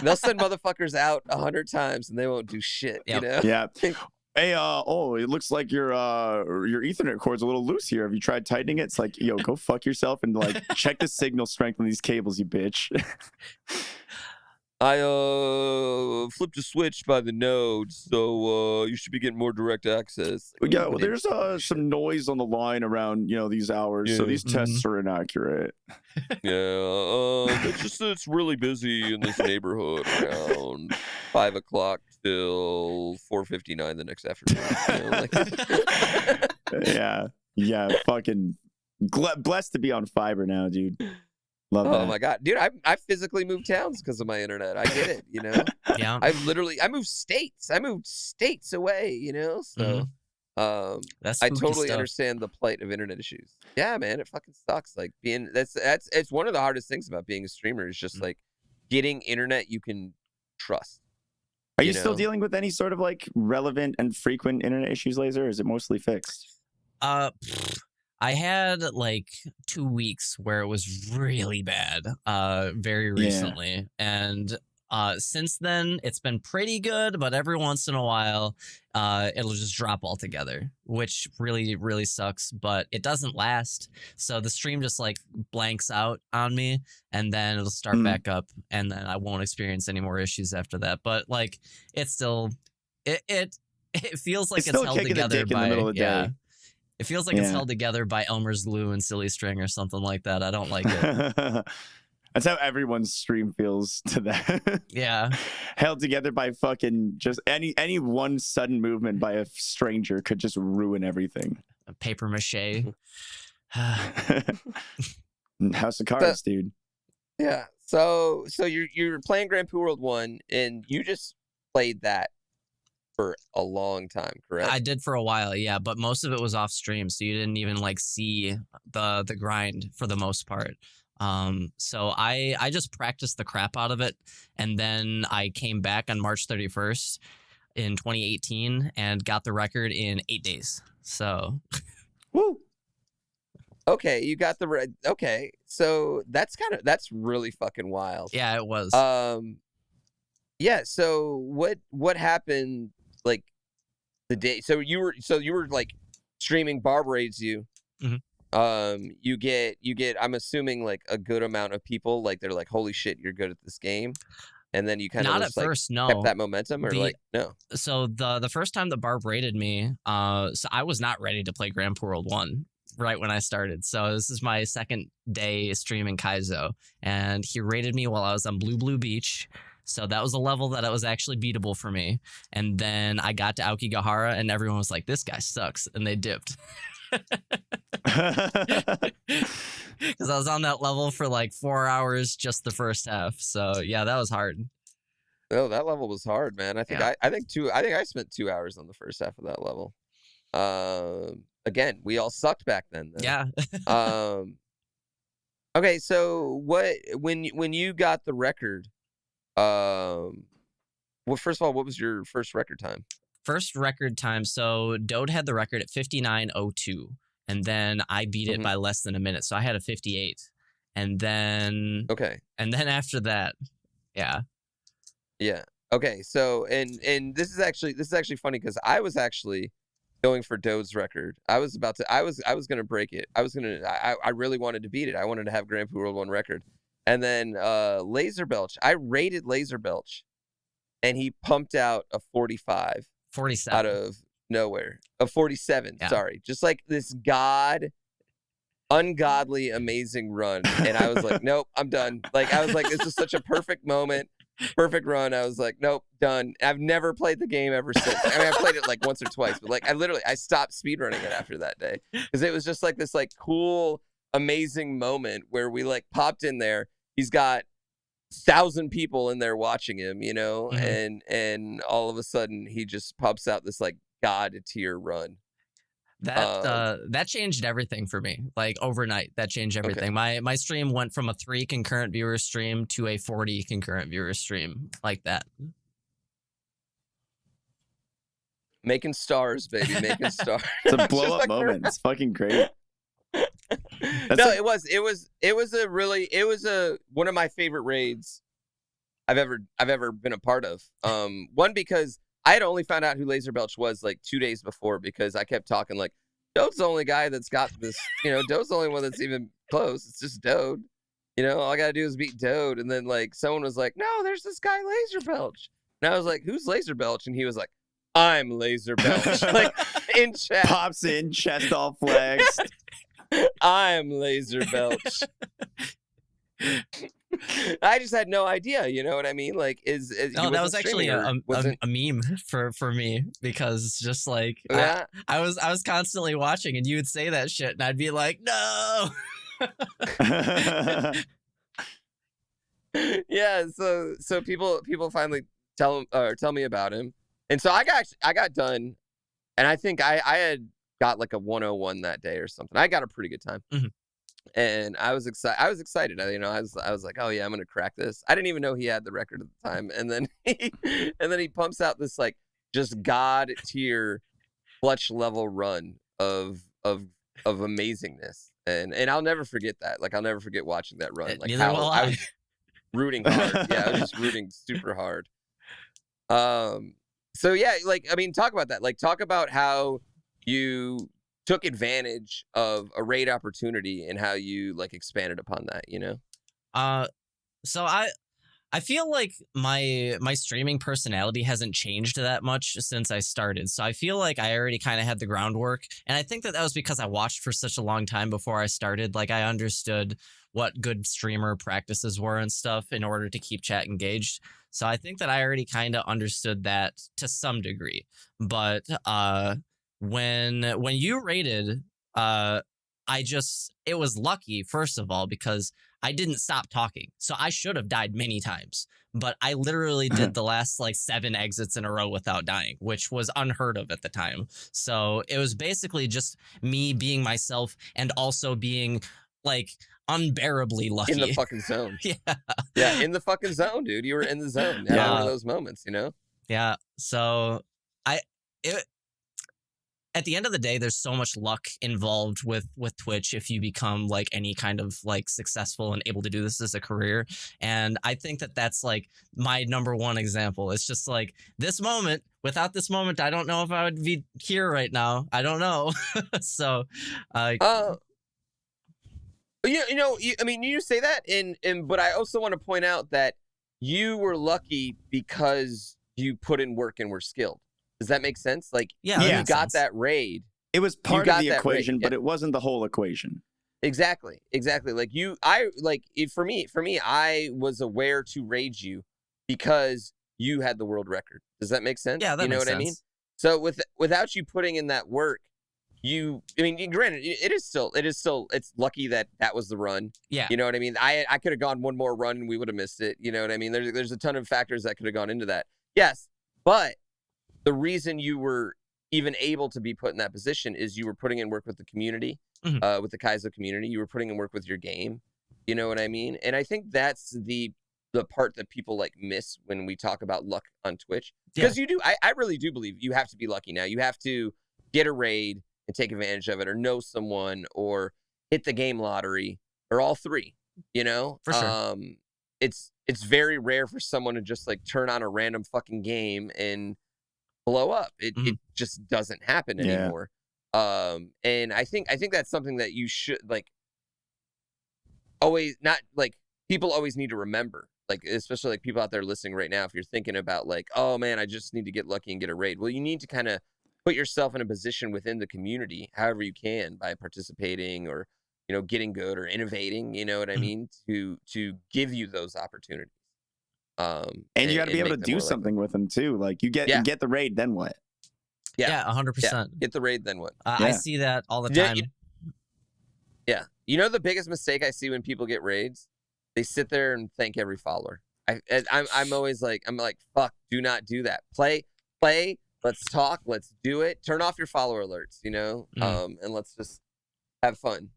They'll send motherfuckers out 100 times and they won't do shit. You know? Yeah. Hey, it looks like your Ethernet cord's a little loose here. Have you tried tightening it? It's like, yo, go fuck yourself and like check the signal strength on these cables, you bitch. I flipped a switch by the node, so you should be getting more direct access. Yeah, well, there's some noise on the line around these hours, so these tests are inaccurate. It's really busy in this neighborhood around 5 o'clock till 4:59 the next afternoon. Yeah, fucking blessed to be on fiber now, dude. Love that. Oh my god, dude! I physically moved towns because of my internet. I get it, Yeah. I moved states. I moved states away, So, I totally understand the plight of internet issues. Yeah, man, it fucking sucks. Like it's one of the hardest things about being a streamer is just like getting internet you can trust. Are you still dealing with any sort of like relevant and frequent internet issues, Laser? Or is it mostly fixed? I had like 2 weeks where it was really bad, very recently. And Since then, it's been pretty good, but every once in a while, it'll just drop altogether, which really, really sucks, but it doesn't last. So the stream just like blanks out on me, and then it'll start back up, and then I won't experience any more issues after that. But like, it's still, it feels like it's held together by, it feels like it's held together by Elmer's glue and silly string or something like that. I don't like it. That's how everyone's stream feels to that. Yeah. Held together by fucking just any one sudden movement by a stranger could just ruin everything. Paper mache. House of Cards, dude. Yeah. So you're playing Grand Poo World 1, and you just played that for a long time, correct? I did for a while, yeah, but most of it was off stream, so you didn't even like see the grind for the most part. So I just practiced the crap out of it, and then I came back on March 31st in 2018 and got the record in 8 days. So, woo. Okay, you got the okay. So that's really fucking wild. Yeah, it was. Yeah. So what happened? Like the day. So you were like streaming. Barb raids you. Mm-hmm. You get I'm assuming like a good amount of people, like they're like, holy shit, you're good at this game, and then you kind of not at first, no, kept that momentum, or like no. So the first time that Barb raided me, so I was not ready to play Grand Poo World 1 right when I started. So this is my second day streaming Kaizo, and he raided me while I was on Blue Beach. So that was a level that it was actually beatable for me. And then I got to Aokigahara, and everyone was like, this guy sucks, and they dipped. Because I was on that level for like 4 hours just the first half. So yeah, that was hard. Oh, that level was hard, man. I think I spent 2 hours on the first half of that level. Again, we all sucked back then. Yeah. Okay, so when you got the record, well, first of all, what was your first record time? First record time, so Dode had the record at 59:02, and then I beat it by less than a minute, so I had a 58, and then after that, yeah. Okay, so and this is actually funny because I was actually going for Dode's record. I was gonna break it. I really wanted to beat it. I wanted to have Grand Poo World 1 record, and then LaserBelch. I rated LaserBelch, and he pumped out a 47 out of nowhere. A 47, sorry. Just like this ungodly, amazing run. And I was like, nope, I'm done. Like, I was like, this is such a perfect moment, perfect run. I was like, nope, done. I've never played the game ever since. I mean, I played it like once or twice, but like, I stopped speedrunning it after that day. Because it was just like this like cool, amazing moment where we like popped in there. He's got 1,000 people in there watching him, you know, and all of a sudden he just pops out this like god tier run. That changed everything for me. Like overnight, that changed everything. Okay. My stream went from a 3 concurrent viewer stream to a 40 concurrent viewer stream, like that. Making stars, baby, making stars. It's a blow up moment. It's fucking great. It was one of my favorite raids I've ever been a part of. One, because I had only found out who LaserBelch was like 2 days before, because I kept talking like, Dode's the only guy that's got this, you know, Dode's the only one that's even close. It's just Dode. You know, all I gotta do is beat Dode. And then like someone was like, no, there's this guy LaserBelch. And I was like, who's LaserBelch? And he was like, I'm LaserBelch. Like in chat. Pops in, chest all flexed. I'm LaserBelch. I just had no idea, you know what I mean? Like, that was actually a meme for me, because just like I was constantly watching, and you would say that shit, and I'd be like, no. Yeah, so people finally tell me about him, and so I got done, and I think I had got like a 101 that day or something. I got a pretty good time. And I was excited. You know, I was like, oh yeah, I'm gonna crack this. I didn't even know he had the record at the time. And then he pumps out this like just god tier clutch level run of amazingness. And I'll never forget that. Like, I'll never forget watching that run. Like, neither will I. rooting hard. Yeah, I was just rooting super hard. So yeah, like, I mean, talk about that. Like, talk about how you took advantage of a raid opportunity and how you like expanded upon that, you know? So I feel like my streaming personality hasn't changed that much since I started. So I feel like I already kind of had the groundwork, and I think that was because I watched for such a long time before I started. Like, I understood what good streamer practices were and stuff in order to keep chat engaged. So I think that I already kind of understood that to some degree. But when you rated, it was lucky, first of all, because I didn't stop talking. So I should have died many times, but I literally did the last like 7 exits in a row without dying, which was unheard of at the time. So it was basically just me being myself and also being like unbearably lucky. In the fucking zone. Yeah. Yeah, in the fucking zone, dude. You were in the zone. Having one of those moments, you know? Yeah. So at the end of the day, there's so much luck involved with Twitch if you become like any kind of like successful and able to do this as a career. And I think that that's like my number one example. It's just like this moment. Without this moment, I don't know if I would be here right now. I don't know. So, I mean, you say that, but I also want to point out that you were lucky because you put in work and were skilled. Does that make sense? Like, yeah, you got that raid. It was part of the equation, raid, but it wasn't the whole equation. Exactly. Like for me, I was aware to raid you because you had the world record. Does that make sense? Yeah, that makes sense. I mean? So without you putting in that work, granted, it's lucky that was the run. Yeah. You know what I mean? I could have gone one more run and we would have missed it. You know what I mean? There's a ton of factors that could have gone into that. Yes, but the reason you were even able to be put in that position is you were putting in work with the community, with the Kaizo community. You were putting in work with your game. You know what I mean? And I think that's the part that people like miss when we talk about luck on Twitch. Because you do. I really do believe you have to be lucky now. You have to get a raid and take advantage of it, or know someone, or hit the game lottery, or all three, you know? For sure. It's very rare for someone to just like turn on a random fucking game and blow up. It just doesn't happen anymore. And I think that's something that you should like always, not like, people always need to remember, like, especially like people out there listening right now, if you're thinking about like, oh man, I just need to get lucky and get a raid. Well, you need to kind of put yourself in a position within the community however you can, by participating or, you know, getting good or innovating, you know what I mean, to give you those opportunities. And you got to be able to do something with them too. Like, you get the raid, then what? Yeah, 100%. Yeah. Get the raid, then what? I see that all the time. Yeah. You know, the biggest mistake I see when people get raids, they sit there and thank every follower. I'm always like, fuck, do not do that. Play. Let's talk. Let's do it. Turn off your follower alerts, you know, and let's just have fun.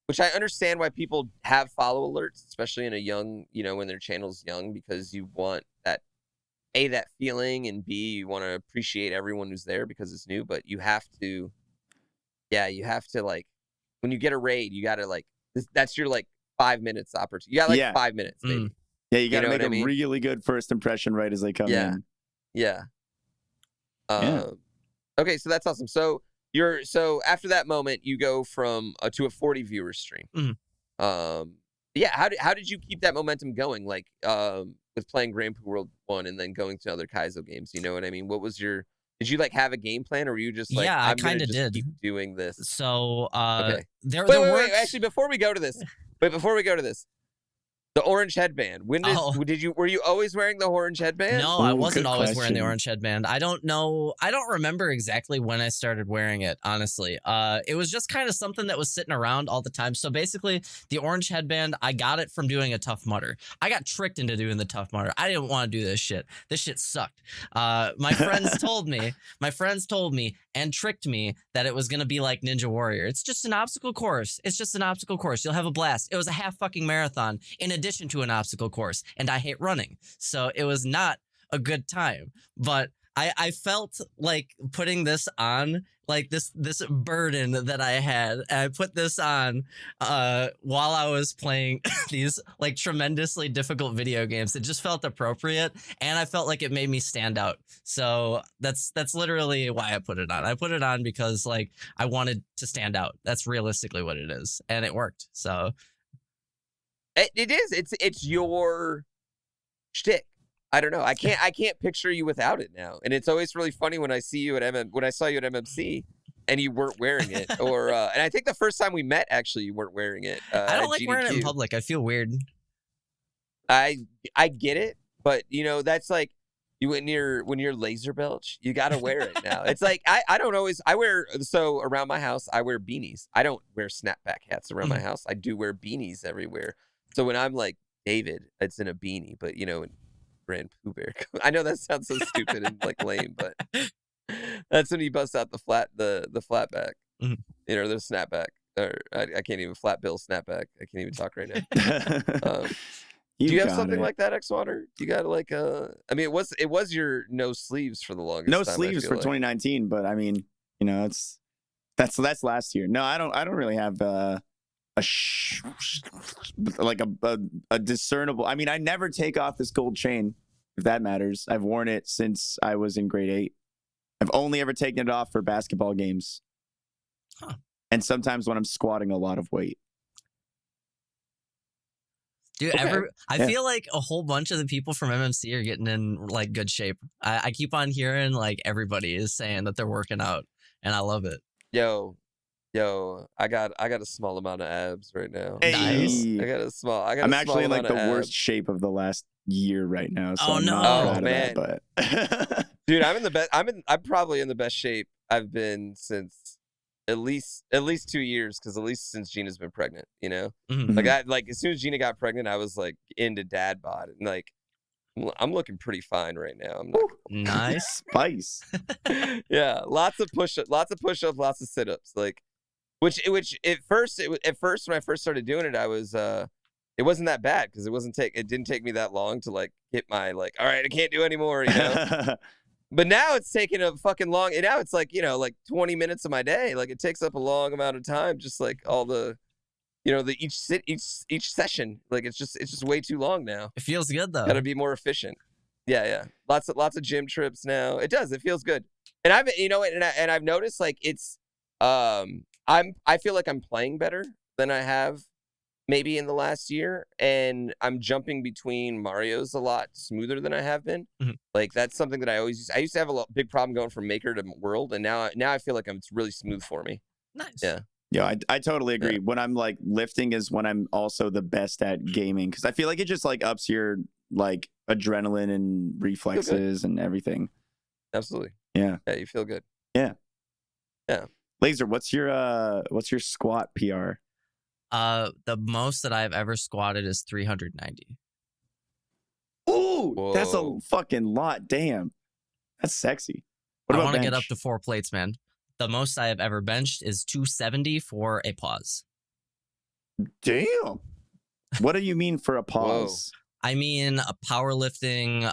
Which I understand why people have follow alerts, especially in a young, you know, when their channel's young, because you want that feeling, and B, you want to appreciate everyone who's there because it's new. But you have to, like, when you get a raid, you got to like, that's your like 5 minutes opportunity. You got like 5 minutes, maybe. Yeah, you got to make a really good first impression right as they come in. Yeah. Okay, so that's awesome. So after that moment, you go from to a 40 viewer stream. Yeah, how did you keep that momentum going? Like, with playing Grand Prix World 1 and then going to other Kaizo games, you know what I mean? What was did you like have a game plan, or were you just like, yeah, I kind of did keep doing this? So, okay. Wait, actually, before we go to this, the orange headband. Were you always wearing the orange headband? No, I wasn't always wearing the orange headband. I don't know. I don't remember exactly when I started wearing it, honestly. It was just kind of something that was sitting around all the time. So basically, the orange headband, I got it from doing a Tough Mudder. I got tricked into doing the Tough Mudder. I didn't want to do this shit. This shit sucked. My friends told me and tricked me that it was going to be like Ninja Warrior. It's just an obstacle course. You'll have a blast. It was a half fucking marathon in addition to an obstacle course, and I hate running, so it was not a good time. But I felt like putting this on like this burden that I had, and I put this on while I was playing these like tremendously difficult video games. It just felt appropriate, and I felt like it made me stand out. So that's literally why I put it on. I put it on because like I wanted to stand out. That's realistically what it is, and it worked. So it is. It's your shtick. I don't know. I can't picture you without it now. And it's always really funny when I see you at when I saw you at MMC and you weren't wearing it. Or and I think the first time we met, actually, you weren't wearing it. I don't like wearing it in public. I feel weird. I get it, but you know that's like you when you're LaserBelch, you gotta wear it now. It's like I don't always so around my house I wear beanies. I don't wear snapback hats around my house. I do wear beanies everywhere. So when I'm like David, it's in a beanie, but you know. Brand Pooh Bear. I know that sounds so stupid and like lame, but that's when he busts out the flatback, you know, the snapback, or I can't even flat bill snapback. I can't even talk right now. Do you have something like that, X-Water? You got like I mean, it was your no sleeves for the longest. No time, sleeves for 2019, but I mean, you know, that's last year. No, I don't really have a discernible. I mean, I never take off this gold chain, if that matters. I've worn it since I was in grade 8. I've only ever taken it off for basketball games, and sometimes when I'm squatting a lot of weight. Dude, I feel like a whole bunch of the people from MMC are getting in like good shape. I keep on hearing like everybody is saying that they're working out, and I love it. Yo, I got a small amount of abs right now. Hey. Nice. I'm actually in like the worst shape of the last year right now. So I'm no. not proud man. of that, but dude, I'm probably in the best shape I've been since at least 2 years, because at least since Gina's been pregnant, you know? Like as soon as Gina got pregnant, I was like into dad bod, and like I'm looking pretty fine right now. I'm like, nice spice. Yeah, lots of push-ups, lots of sit-ups, like which at first when I first started doing it, I was it wasn't that bad, because it didn't take me that long to like hit my like, all right, I can't do anymore, you know. But now it's taking a fucking long, and now it's like, you know, like 20 minutes of my day. Like it takes up a long amount of time, just like all the, you know, the each session. Like it's just way too long now. It feels good though. Gotta be more efficient. Yeah. Lots of gym trips now. It does. It feels good. And I've noticed like it's I feel like I'm playing better than I have maybe in the last year, and I'm jumping between Marios a lot smoother than I have been. Like that's something that I used to have a big problem going from Maker to World, and now I feel like it's really smooth for me. Nice. Yeah, I totally agree. When I'm like lifting is when I'm also the best at gaming, because I feel like it just like ups your like adrenaline and reflexes and everything. Absolutely. Yeah, you feel good. Yeah. Laser, what's your squat PR? The most that I've ever squatted is 390. Ooh, Whoa. That's a fucking lot. Damn, that's sexy. I want to get up to 4 plates, man. The most I have ever benched is 270 for a pause. Damn. What do you mean for a pause? I mean, powerlifting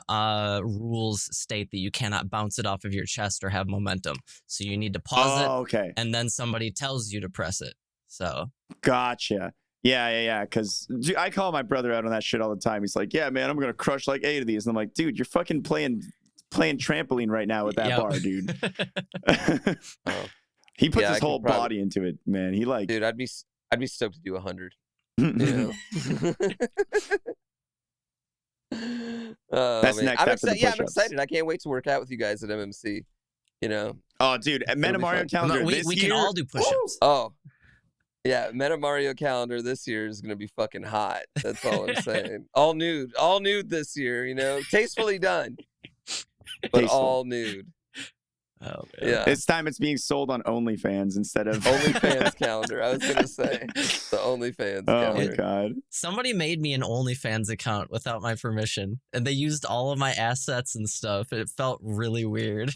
rules state that you cannot bounce it off of your chest or have momentum. So you need to pause it. Okay. And then somebody tells you to press it. So. Gotcha. Yeah. Because I call my brother out on that shit all the time. He's like, yeah, man, I'm going to crush like 8 of these. And I'm like, dude, you're fucking playing trampoline right now with that bar, dude. He puts his whole body into it, man. He like, dude, I'd be stoked to do 100. That's next. I'm excited. I can't wait to work out with you guys at MMC. You know. Oh, dude, Meta Mario calendar. We can all do push-ups. Oh, yeah, Meta Mario calendar this year is gonna be fucking hot. That's all I'm saying. All nude this year. You know, tastefully done, but all nude. Oh, man. Yeah. It's time it's being sold on OnlyFans instead of OnlyFans calendar. I was gonna say the OnlyFans calendar. Oh my god. Somebody made me an OnlyFans account without my permission, and they used all of my assets and stuff. It felt really weird.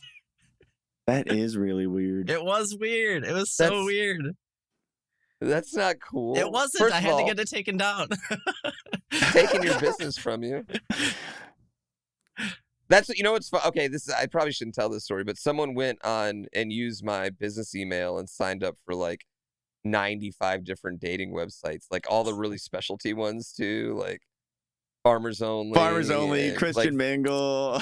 That is really weird. It was weird. It was so weird. That's not cool. It wasn't. I had to get it taken down. Taking your business from you. That's you know what's fun. Okay, I probably shouldn't tell this story, but someone went on and used my business email and signed up for like 95 different dating websites, like all the really specialty ones too, like Farmers Only, Christian Mingle,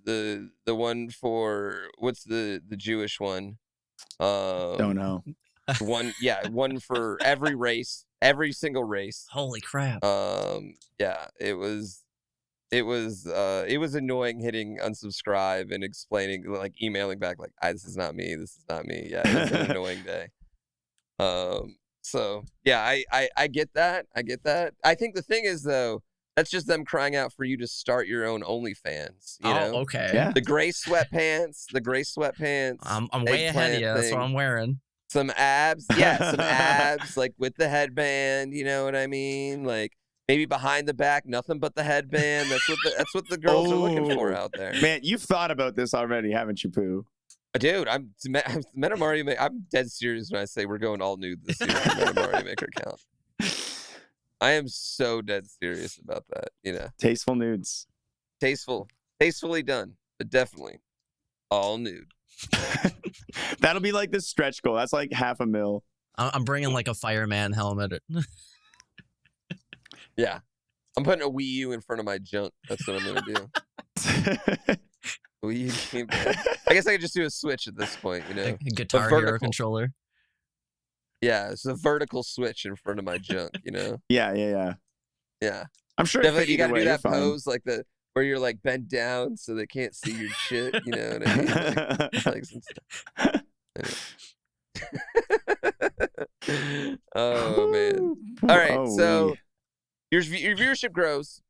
the one for what's the Jewish one? Don't know. One for every race, every single race. Holy crap. Yeah, it was annoying hitting unsubscribe and explaining, like emailing back like, this is not me. Yeah, it was an annoying day. So yeah, I get that. I think the thing is though, that's just them crying out for you to start your own OnlyFans. You know? Okay. Yeah. The gray sweatpants. I'm way ahead of you. That's what I'm wearing. Some abs. Yeah, some abs, like with the headband, you know what I mean? Like maybe behind the back, nothing but the headband. That's what the girls are looking for out there. Man, you've thought about this already, haven't you, Pooh? Dude, I'm Meta Mario Maker. I'm dead serious when I say we're going all nude this year for Meta Mario Maker account. I am so dead serious about that. You know, tasteful nudes, tastefully done, but definitely all nude. That'll be like this stretch goal. That's like $500,000. I'm bringing like a fireman helmet. Yeah, I'm putting a Wii U in front of my junk. That's what I'm gonna do. I guess I could just do a Switch at this point, you know. Guitar Hero controller. Yeah, it's a vertical switch in front of my junk, you know. Yeah. I'm sure definitely you gotta do that pose like where you're like bent down so they can't see your shit, you know what I mean? Like some stuff. Oh man. All right, so your viewership grows.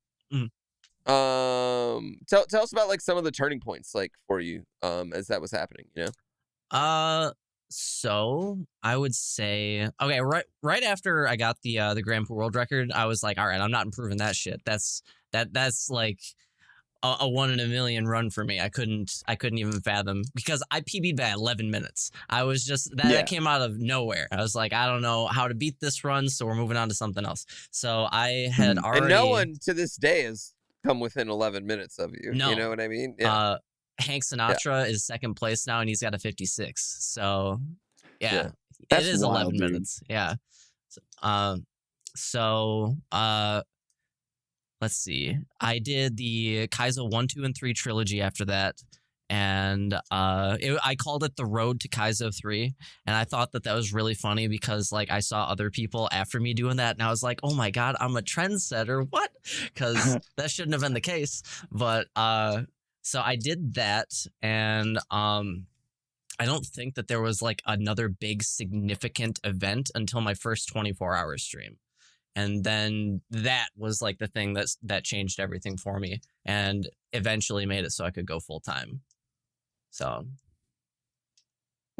Tell us about like some of the turning points like for you as that was happening, you know. So I would say, okay, right after I got the Grand Prix world record, I was like, all right, I'm not improving that shit. That's like a 1 in a million run for me. I couldn't even fathom, because I PB'd by 11 minutes. I was just that came out of nowhere. I was like, I don't know how to beat this run, so we're moving on to something else. So I had already, and no one to this day has come within 11 minutes of you. No. You know what I mean? Yeah. Hank Sinatra is second place now, and he's got a 56. So yeah. That's it is wild, 11 minutes. Yeah. So let's see. I did the Kaizo 1, 2, and 3 trilogy after that. And I called it the Road to Kaizo 3. And I thought that was really funny because like I saw other people after me doing that. And I was like, oh my God, I'm a trendsetter. What? Because that shouldn't have been the case. But so I did that. And I don't think that there was like another big significant event until my first 24-hour stream. And then that was like the thing that changed everything for me and eventually made it so I could go full time. So.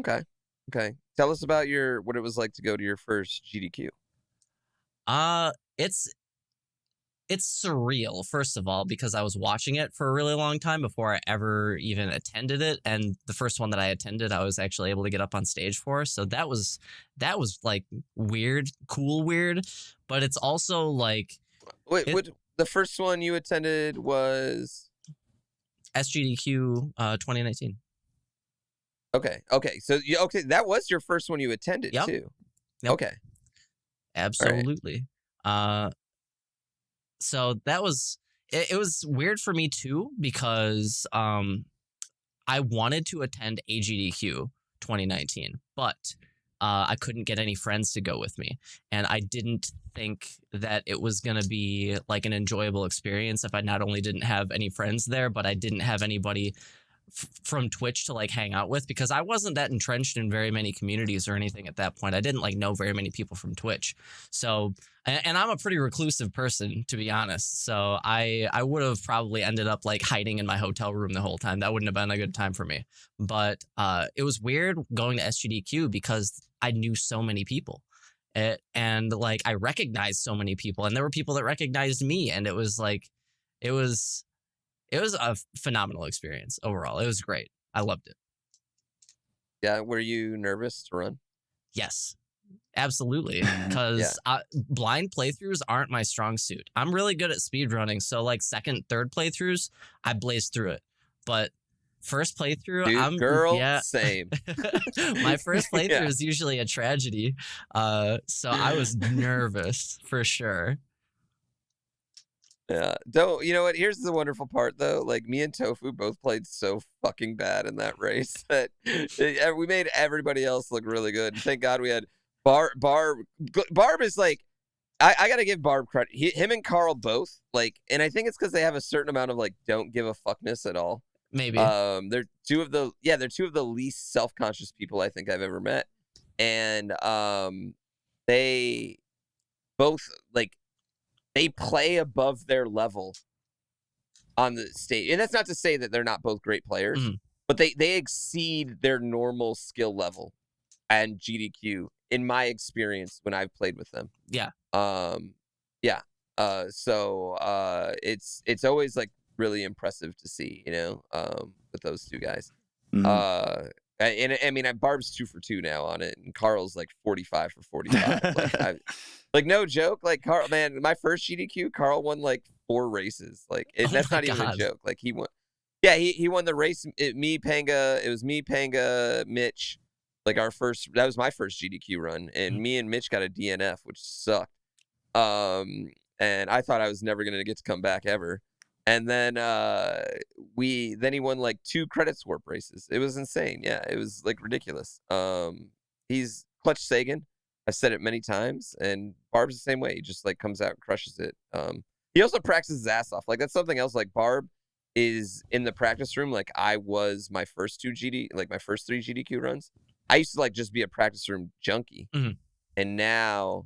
Okay. Tell us about what it was like to go to your first GDQ. It's surreal, first of all, because I was watching it for a really long time before I ever even attended it. And the first one that I attended, I was actually able to get up on stage for. So that was like weird, weird. But it's also like... Wait, the first one you attended was... SGDQ 2019. Okay. So that was your first one you attended too. Yep. Okay. Absolutely. Right. So that was it was weird for me too, because I wanted to attend AGDQ 2019, but I couldn't get any friends to go with me, and I didn't think that it was going to be like an enjoyable experience if I not only didn't have any friends there, but I didn't have anybody from Twitch to like hang out with, because I wasn't that entrenched in very many communities or anything at that point. I didn't like know very many people from Twitch. So, and I'm a pretty reclusive person, to be honest. So I would have probably ended up like hiding in my hotel room the whole time. That wouldn't have been a good time for me. But it was weird going to SGDQ because I knew so many people. And like I recognized so many people, and there were people that recognized me, and it was like it was a phenomenal experience overall. It was great. I loved it. Yeah, were you nervous to run? Yes. Absolutely, because blind playthroughs aren't my strong suit. I'm really good at speedrunning, so like second, third playthroughs, I blaze through it. But first playthrough, same. My first playthrough is usually a tragedy. So I was nervous for sure. Yeah. Don't, you know what? Here's the wonderful part though. Like me and Tofu both played so fucking bad in that race that we made everybody else look really good. And thank God we had Barb is like, I gotta give Barb credit. Him and Carl both like, and I think it's because they have a certain amount of like don't give a fuckness at all. Maybe. They're two of the least self-conscious people I think I've ever met, and they both like. They play above their level on the stage. And that's not to say that they're not both great players, but they exceed their normal skill level and GDQ in my experience when I've played with them. Yeah. So it's always like really impressive to see, you know, with those two guys. And I mean, Barb's 2 for 2 now on it, and Carl's like 45 for 45. Like no joke. Like Carl, man, my first GDQ, Carl won like 4 races. Like that's not even a joke. Like he won. Yeah, he won the race. It was me, Panga, Mitch. Like that was my first GDQ run, and me and Mitch got a DNF, which sucked. And I thought I was never gonna get to come back ever. And then he won like 2 credit warp races. It was insane. Yeah, it was like ridiculous. He's Clutch Sagan. I've said it many times, and Barb's the same way. He just like comes out and crushes it. He also practices his ass off. Like that's something else. Like Barb is in the practice room. Like I was my first 3 GDQ runs. I used to like just be a practice room junkie, and now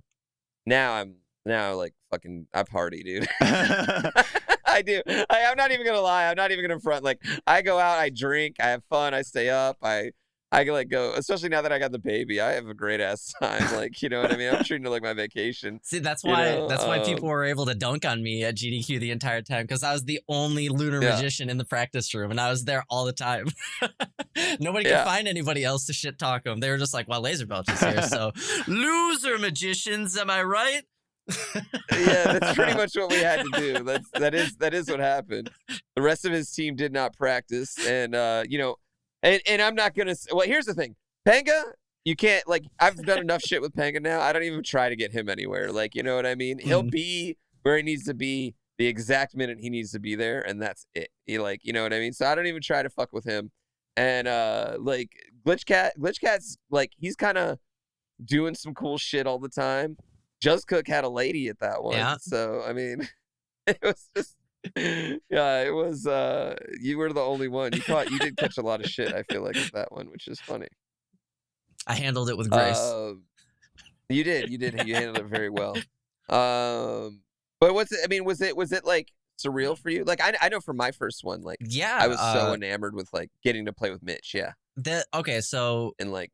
I'm like fucking I party, dude. I do. I'm not even gonna lie. I'm not even gonna front. Like I go out, I drink, I have fun, I stay up, I like go. Especially now that I got the baby, I have a great ass time. Like you know what I mean. I'm treating it like my vacation. See, that's why people were able to dunk on me at GDQ the entire time, because I was the only lunar magician in the practice room, and I was there all the time. Nobody could find anybody else to shit talk them. They were just like, "Well, LaserBelch is here, so loser magicians, am I right?" Yeah, that's pretty much what we had to do. That is what happened. The rest of his team did not practice, and you know, and I'm not gonna. Well, here's the thing, Panga, you can't like. I've done enough shit with Panga now. I don't even try to get him anywhere. Like, you know what I mean? He'll be where he needs to be the exact minute he needs to be there, and that's it. He like, you know what I mean? So I don't even try to fuck with him. And like Glitchcat's like he's kind of doing some cool shit all the time. Just Cook had a lady at that one. Yeah. So, I mean, it was just, it was, you were the only one. You did catch a lot of shit, I feel like, at that one, which is funny. I handled it with grace. You did. You handled it very well. But was it like surreal for you? Like, I know for my first one, like, I was so enamored with like getting to play with Mitch. Yeah. So. And like,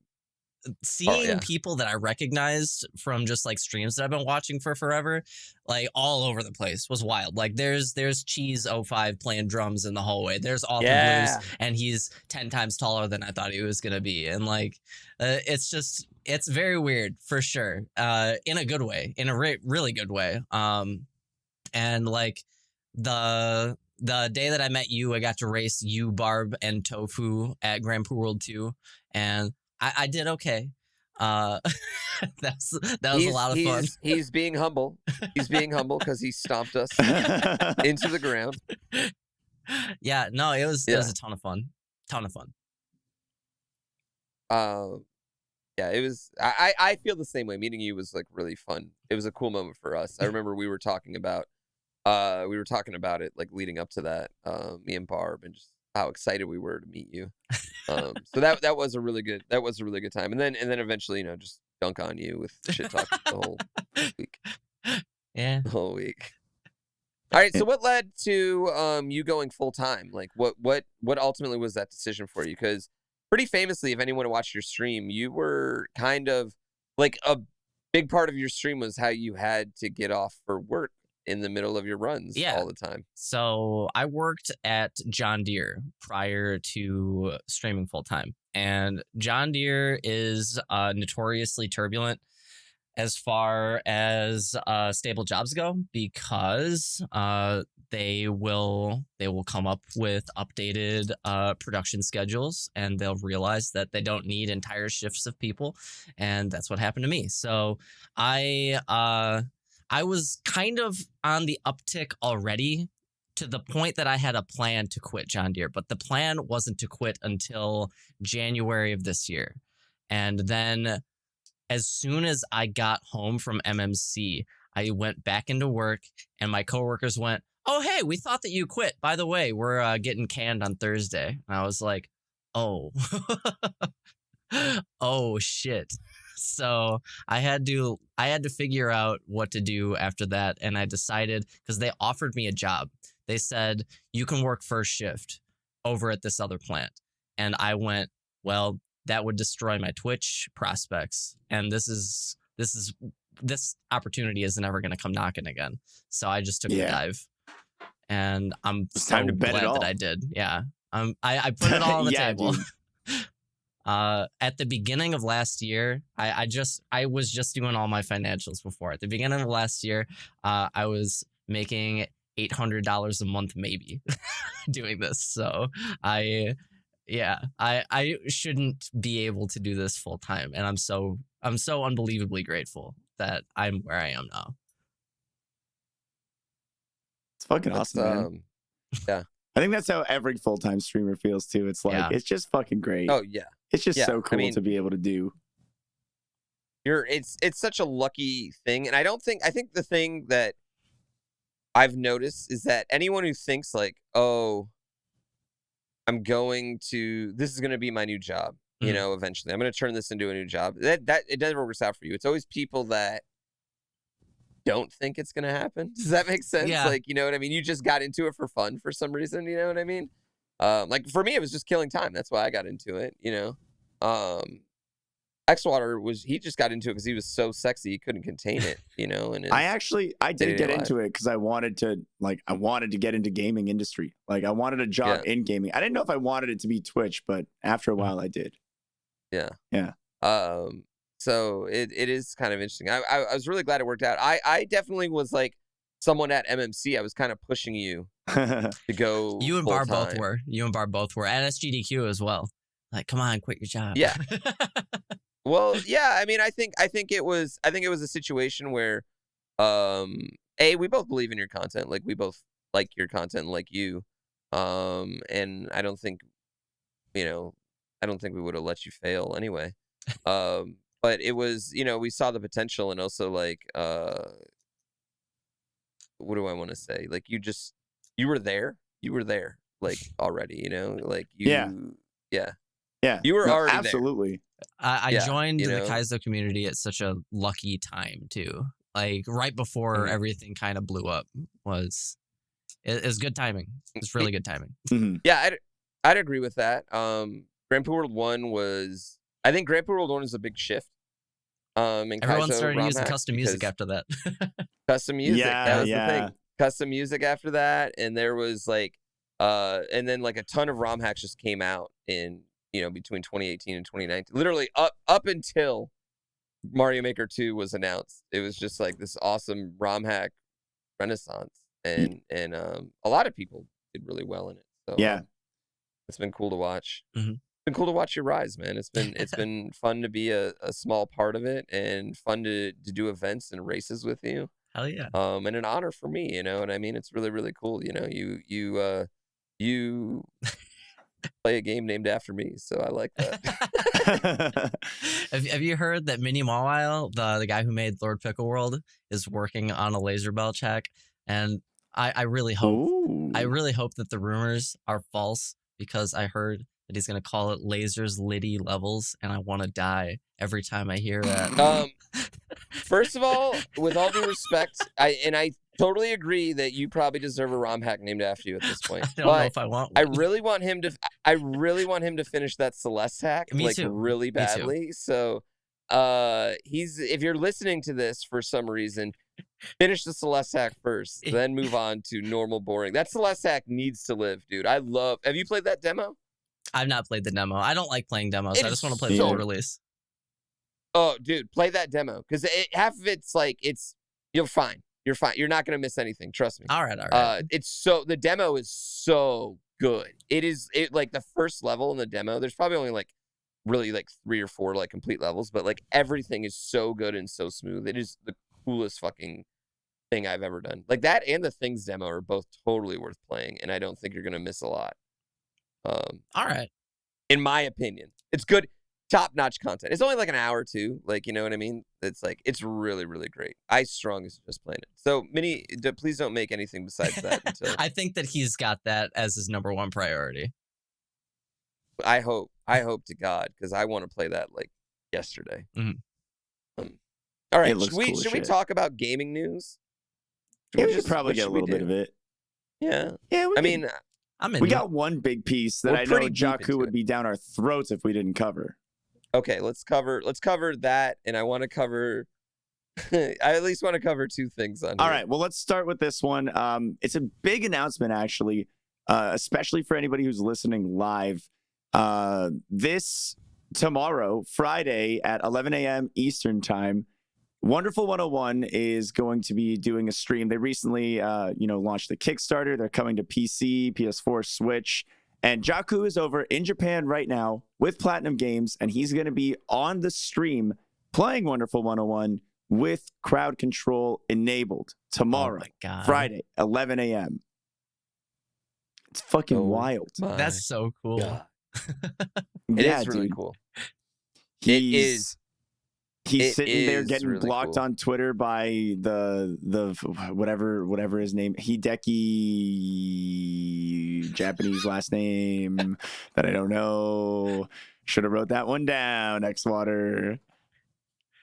seeing people that I recognized from just like streams that I've been watching for forever, like all over the place, was wild. Like there's Cheese 05 playing drums in the hallway. There's Author Blues, and he's 10 times taller than I thought he was gonna be. And like, it's very weird for sure. In a good way, in a really good way. And like the day that I met you, I got to race you, Barb, and Tofu at Grand Prix World 2, and I did okay. That was a lot of fun. He's being humble. He's being humble because he stomped us into the ground. Yeah, no, it was a ton of fun. Yeah, it was. I feel the same way. Meeting you was like really fun. It was a cool moment for us. I remember we were talking about it like leading up to that. Me and Barb, and just how excited we were to meet you. So that was a really good time. And then eventually, you know, just dunk on you with shit talking the whole week. Yeah. The whole week. All right. So what led to you going full time? Like what ultimately was that decision for you? Because pretty famously, if anyone watched your stream, you were kind of like a big part of your stream was how you had to get off for work in the middle of your runs all the time. So I worked at John Deere prior to streaming full time, and John Deere is notoriously turbulent. as far as stable jobs go, because they will come up with updated production schedules, and they'll realize that they don't need entire shifts of people, and that's what happened to me. So I was kind of on the uptick already, to the point that I had a plan to quit John Deere, but the plan wasn't to quit until January of this year. And then as soon as I got home from MMC, I went back into work, and my coworkers went, "Oh, hey, we thought that you quit. By the way, we're getting canned on Thursday." And I was like, "Oh, oh shit." So I had to figure out what to do after that, and I decided, because they offered me a job. They said, "You can work first shift over at this other plant," and I went, "Well, that would destroy my Twitch prospects, and this opportunity is never going to come knocking again." So I just took the dive, and I'm so glad that I did. Yeah, I put it all on the table. At the beginning of last year, I was just doing all my financials before. At the beginning of last year, I was making $800 a month, maybe, doing this. So I shouldn't be able to do this full time, and I'm so unbelievably grateful that I'm where I am now. It's fucking awesome, man. Yeah. I think that's how every full-time streamer feels too. It's like, it's just fucking great. Oh yeah. It's just so cool to be able to do. It's such a lucky thing. And I think the thing that I've noticed is that anyone who thinks like, "Oh, this is going to be my new job, you know, eventually I'm going to turn this into a new job," that it never works out for you. It's always people that don't think it's going to happen. Does that make sense? Yeah. Like, you know what I mean? You just got into it for fun for some reason, you know what I mean? Like for me, it was just killing time. That's why I got into it, you know? Xwater he just got into it because he was so sexy he couldn't contain it, you know. And I did get into it because I wanted to get into gaming industry. Like I wanted a job in gaming. I didn't know if I wanted it to be Twitch, but after a while I did. Yeah. Yeah. So it is kind of interesting. I was really glad it worked out. I definitely was like someone at MMC. I was kind of pushing you to go. You and Bar both were. You and Bar both were at SGDQ as well. Like, come on, quit your job. Yeah. Well, yeah. I mean, I think it was a situation where, we both believe in your content. Like we both like your content, like you. And I don't think we would have let you fail anyway. But it was, you know, we saw the potential, and also like, what do I want to say? Like you were there, like already, you know, like you, you were already absolutely there. I joined the Kaizo community at such a lucky time too. Like right before everything kind of blew up it was good timing. It's really good timing. Yeah, I'd agree with that. Grand Poo World 1 was, I think Grand Poo World 1 is a big shift. Everyone Kaizo, started using custom music after that. Custom music, that was the thing. Custom music after that, and there was like, and then like a ton of ROM hacks just came out in, you know, between 2018 and 2019. Literally up until Mario Maker 2 was announced, it was just like this awesome ROM hack renaissance, and a lot of people did really well in it. So it's been cool to watch. It's been cool to watch your rise, man. It's been fun to be a small part of it, and fun to do events and races with you. Hell yeah. And an honor for me, you know what I mean? It's really, really cool. You know, you play a game named after me, so I like that. Have you heard that Mini Mawile, the guy who made Lord Pickle World, is working on a LaserBelch hack? And I really hope that the rumors are false, because I heard that he's gonna call it Lasers Liddy Levels, and I want to die every time I hear that. First of all, with all due respect, I totally agree that you probably deserve a ROM hack named after you at this point. I don't know if I want one. I really want him to finish that Celeste hack really badly. So if you're listening to this for some reason, finish the Celeste hack first, then move on to normal boring. That Celeste hack needs to live, dude. Have you played that demo? I've not played the demo. I don't like playing demos. I just want to play the full release. Oh, dude, play that demo because half of it's like you're fine. You're fine. You're not gonna miss anything. Trust me. All right. The demo is so good. It like the first level in the demo. There's probably only like really like 3 or 4 like complete levels, but like everything is so good and so smooth. It is the coolest fucking thing I've ever done. Like that and the Things demo are both totally worth playing, and I don't think you're gonna miss a lot. All right. In my opinion, it's good. Top-notch content. It's only like an hour too. Like, you know what I mean? It's like, it's really, really great. I strongly suggest playing it. So, Minnie, please don't make anything besides that until... I think that he's got that as his number 1 priority. I hope to God, because I want to play that like yesterday. Mm-hmm. All right, should we talk about gaming news? We could probably get a little bit of it. Yeah. We got one big piat that I know Jaku would be down our throats if we didn't cover. Okay, let's cover that, and I want to cover I at least want to cover 2 things on here. All right, well, let's start with this one. It's a big announcement, actually, especially for anybody who's listening live. This tomorrow, Friday at 11 a.m. Eastern time, Wonderful 101 is going to be doing a stream. They recently, launched the Kickstarter. They're coming to PC, PS4, Switch. And Jaku is over in Japan right now with Platinum Games, and he's going to be on the stream playing Wonderful 101 with crowd control enabled tomorrow, Friday, 11 a.m. It's fucking wild. That's so cool. It is really cool. He's sitting there getting really blocked on Twitter by the whatever his name, Hideki, Japanese last name that I don't know. Should have wrote that one down. Xwater.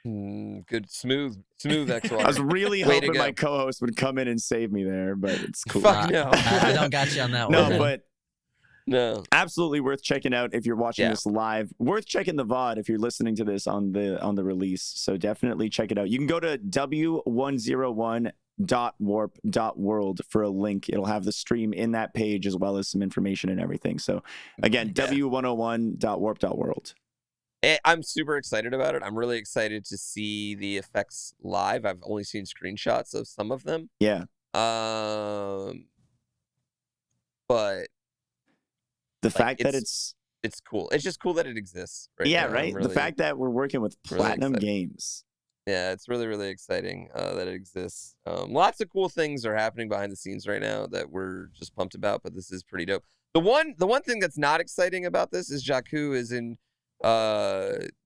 Good, smooth Xwater. I was really hoping my co-host would come in and save me there, but it's cool. Fuck no. I don't got you on that one. No, absolutely worth checking out if you're watching this live. Worth checking the VOD if you're listening to this on the release. So definitely check it out. You can go to w101.warp.world for a link. It'll have the stream in that page as well as some information and everything. So again, w101.warp.world. I'm super excited about it. I'm really excited to see the effects live. I've only seen screenshots of some of them. Yeah. But the fact that it's cool. It's just cool that it exists. Yeah, now. right. The fact that we're working with Platinum Games. Yeah, it's really, really exciting that it exists. Lots of cool things are happening behind the scenes right now that we're just pumped about, but this is pretty dope. The one thing that's not exciting about this is Jaku is in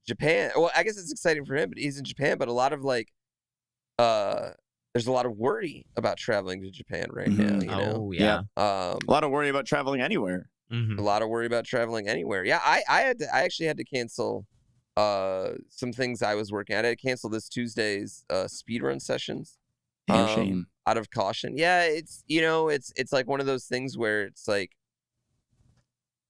Japan. Well, I guess it's exciting for him, but he's in Japan, but a lot of there's a lot of worry about traveling to Japan right now. You know? Oh yeah. A lot of worry about traveling anywhere. A lot of worry about traveling anywhere. Yeah, I actually had to cancel some things I was working. I had to cancel this Tuesday's speedrun sessions. Shame. Out of caution. Yeah, it's like one of those things where it's like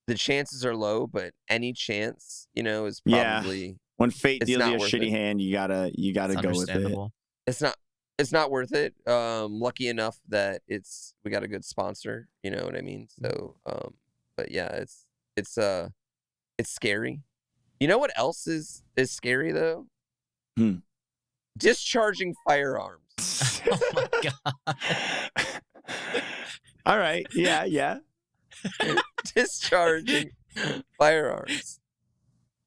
the chances are low, but any chance, is probably when fate deals you a shitty hand, you gotta go with it. It's not worth it. Lucky enough that we got a good sponsor, you know what I mean? So but yeah, it's scary. You know what else is scary though? Discharging firearms. Oh my god. All right. Yeah. Discharging firearms.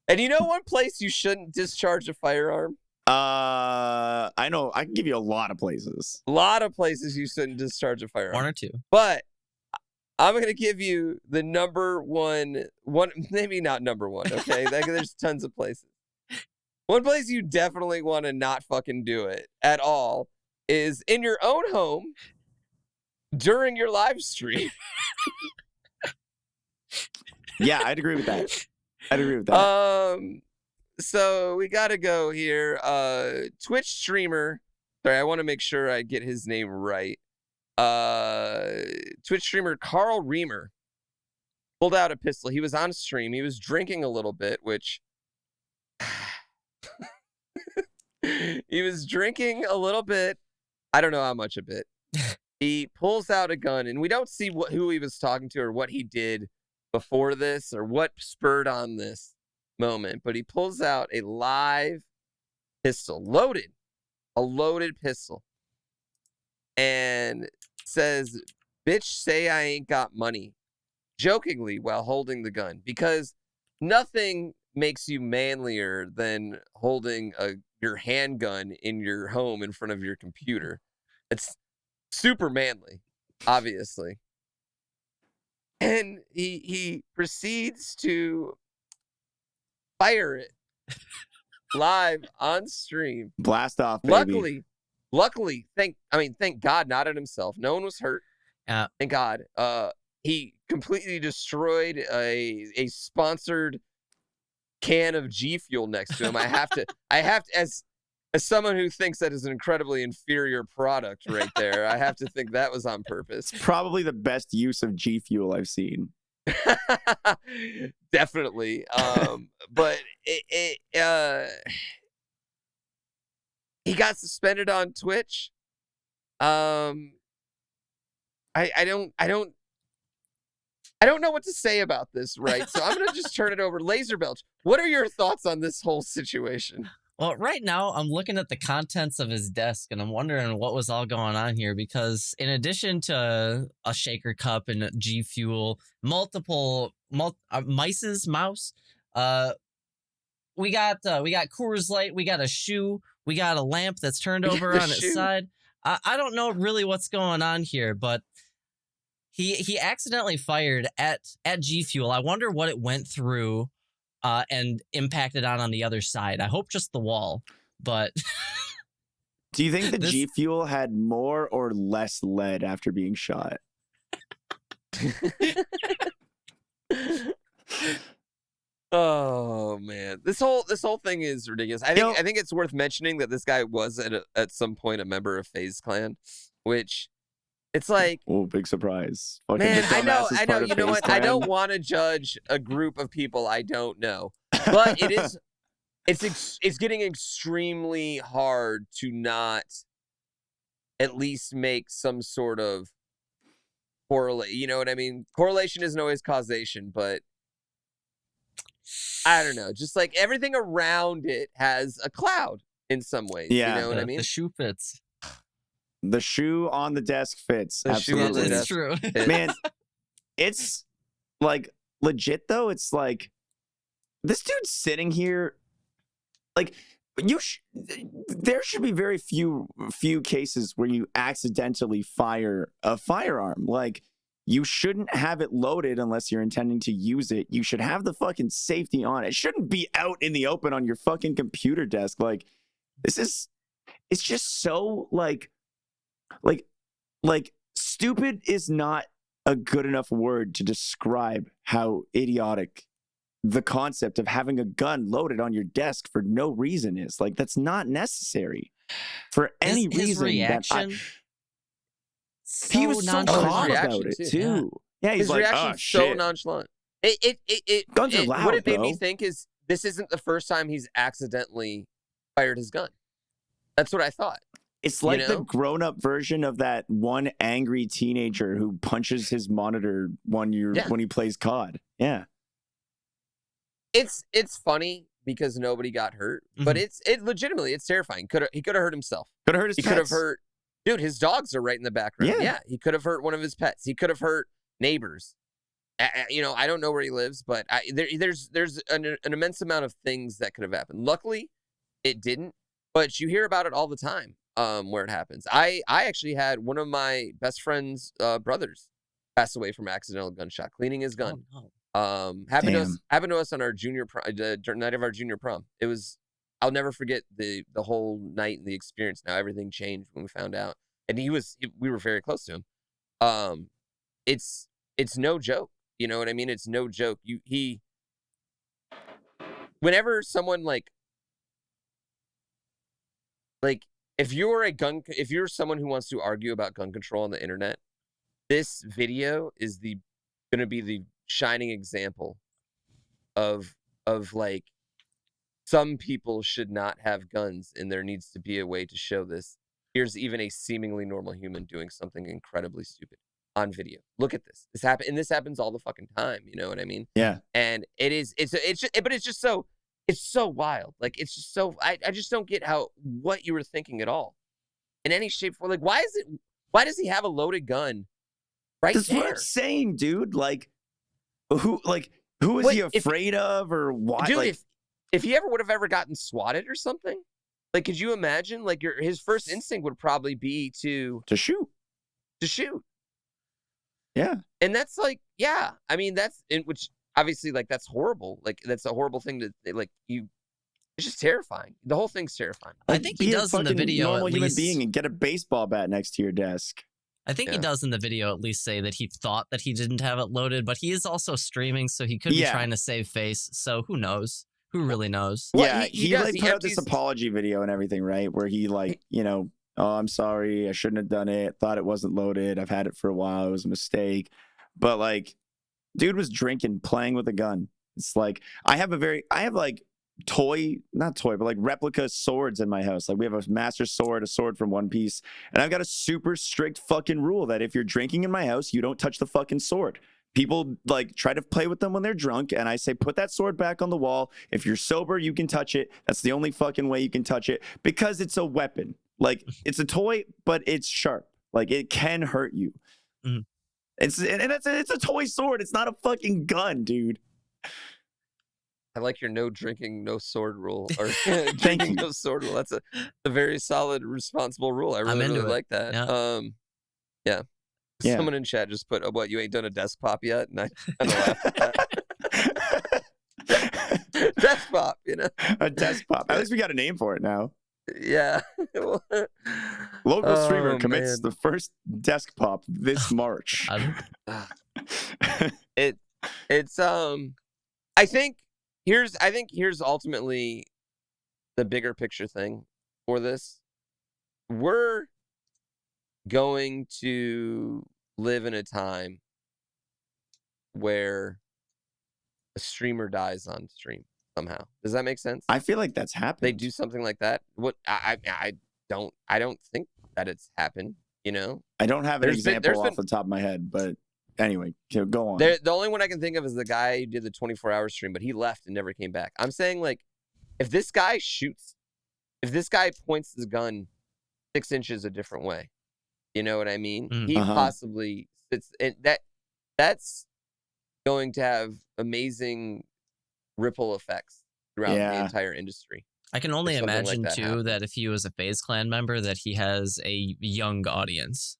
And you know one place you shouldn't discharge a firearm? I know. I can give you a lot of places. A lot of places you shouldn't discharge a firearm. 1 or 2. But I'm going to give you the number one, maybe not number one, okay? There's tons of places. One place you definitely want to not fucking do it at all is in your own home during your live stream. Yeah, I'd agree with that. So we got to go here. Twitch streamer. Sorry, I want to make sure I get his name right. Twitch streamer Carl Reamer pulled out a pistol. He was on stream. He was drinking a little bit, which he was drinking a little bit. I don't know how much a bit. He pulls out a gun, and we don't see who he was talking to or what he did before this or what spurred on this moment. But he pulls out a live pistol, loaded, a loaded pistol, and says, "Bitch, say I ain't got money," jokingly while holding the gun, because nothing makes you manlier than holding your handgun in your home in front of your computer. It's super manly, obviously. And he proceeds to fire it live on stream. Blast off, baby. Luckily, thank God, not at himself. No one was hurt. Thank God. He completely destroyed a sponsored can of G Fuel next to him. I have to, as someone who thinks that is an incredibly inferior product right there, I have to think that was on purpose. It's probably the best use of G Fuel I've seen. Definitely. But he got suspended on Twitch. I don't know what to say about this, right? So I'm going to just turn it over. LaserBelch, what are your thoughts on this whole situation? Well, right now I'm looking at the contents of his desk and I'm wondering what was all going on here, because in addition to a shaker cup and a G Fuel, multiple mouse, we got Coors Light, we got a shoe, we got a lamp that's turned over on its side. I don't know really what's going on here, but he accidentally fired at G Fuel. I wonder what it went through and impacted on the other side. I hope just the wall, but do you think the G Fuel had more or less lead after being shot? Oh man, this whole thing is ridiculous. I think it's worth mentioning that this guy was at some point a member of FaZe Clan, which it's like, oh, big surprise. Man, I know. You know what? I don't want to judge a group of people I don't know, but it's getting extremely hard to not at least make some sort of correlate. You know what I mean? Correlation isn't always causation, but I don't know. Just like everything around it has a cloud in some ways. Yeah, you know what I mean? The shoe fits. The shoe on the desk fits. The Absolutely. Shoe on the It's true. Man, it's like legit though. It's like this dude's sitting here. Like there should be very few cases where you accidentally fire a firearm. Like you shouldn't have it loaded unless you're intending to use it. You should have the fucking safety on. It shouldn't be out in the open on your fucking computer desk. Like it's just so like stupid is not a good enough word to describe how idiotic the concept of having a gun loaded on your desk for no reason is. Like that's not necessary for any reason. His reaction, he was so calm about it too. Yeah, he's his like, reaction oh, so shit. nonchalant. Guns are loud, what it made bro. me think is this isn't the first time he's accidentally fired his gun. That's what I thought. It's like the grown-up version of that one angry teenager who punches his monitor when he plays COD. Yeah. It's funny because nobody got hurt, but it legitimately, it's terrifying. He could have hurt himself. Could have hurt his pets. He could have hurt. Dude, his dogs are right in the background. Yeah. He could have hurt one of his pets. He could have hurt neighbors. I don't know where he lives, but there's an immense amount of things that could have happened. Luckily, it didn't, but you hear about it all the time where it happens. I actually had one of my best friend's brothers pass away from accidental gunshot, cleaning his gun. Oh, no. Happened to us on our junior night of our junior prom. It was, I'll never forget the whole night and the experience. Now everything changed when we found out, and we were very close to him. It's no joke. You know what I mean? It's no joke. Whenever someone like if you're someone who wants to argue about gun control on the internet, this video is going to be the shining example of like some people should not have guns, and there needs to be a way to show this. Here's even a seemingly normal human doing something incredibly stupid on video. Look at this. This happens all the fucking time. You know what I mean? Yeah. And it's just so It's so wild. Like, it's just so, I just don't get what you were thinking at all. In any shape or like, why does he have a loaded gun right That's there? what I'm saying, dude. Like, who is he afraid of, or why? Dude, like, if he would have ever gotten swatted or something, like, could you imagine? Like, his first instinct would probably be to shoot. Yeah. And that's like, yeah. I mean, which obviously, like, that's horrible. Like, that's a horrible thing to, like, it's just terrifying. The whole thing's terrifying. I think he does in the video normal at human least. being and get a baseball bat next to your desk. I think he does in the video at least say that he thought that he didn't have it loaded, but he is also streaming, so he could be trying to save face. So who knows? Who really knows? Well, yeah, he does. like He put out this apology video and everything, right? Where he like, oh, I'm sorry, I shouldn't have done it. Thought it wasn't loaded. I've had it for a while. It was a mistake. But like, dude was drinking, playing with a gun. It's like I have like not toy, but like replica swords in my house. Like we have a master sword, a sword from One Piece, and I've got a super strict fucking rule that if you're drinking in my house, you don't touch the fucking sword. People like try to play with them when they're drunk, and I say put that sword back on the wall. If you're sober, you can touch it. That's the only fucking way you can touch it, because it's a weapon. Like it's a toy, but it's sharp. Like it can hurt you. Mm-hmm. It's a toy sword. It's not a fucking gun, dude. I like your no drinking, no sword rule, or Thank you. no sword rule. That's a very solid, responsible rule. I really like that. Yeah. Yeah. Someone in chat just put, "What, you ain't done a desk pop yet?" And I kind of laughed at that. Desk pop, A desk pop. At least we got a name for it now. Yeah. Local streamer commits the first desk pop this March. It's I think here's ultimately the bigger picture thing for this. We're going to live in a time where a streamer dies on stream somehow. Does that make sense? I feel like that's happened. They do something like that. What I don't think that it's happened. I don't have an example off the top of my head, but anyway, go on. The only one I can think of is the guy who did the 24-hour stream, but he left and never came back. I'm saying, like, if this guy points his gun 6 inches a different way, you know what I mean? He possibly sits, and that's going to have amazing ripple effects throughout the entire industry. I can only imagine too that if he was a FaZe Clan member, that he has a young audience.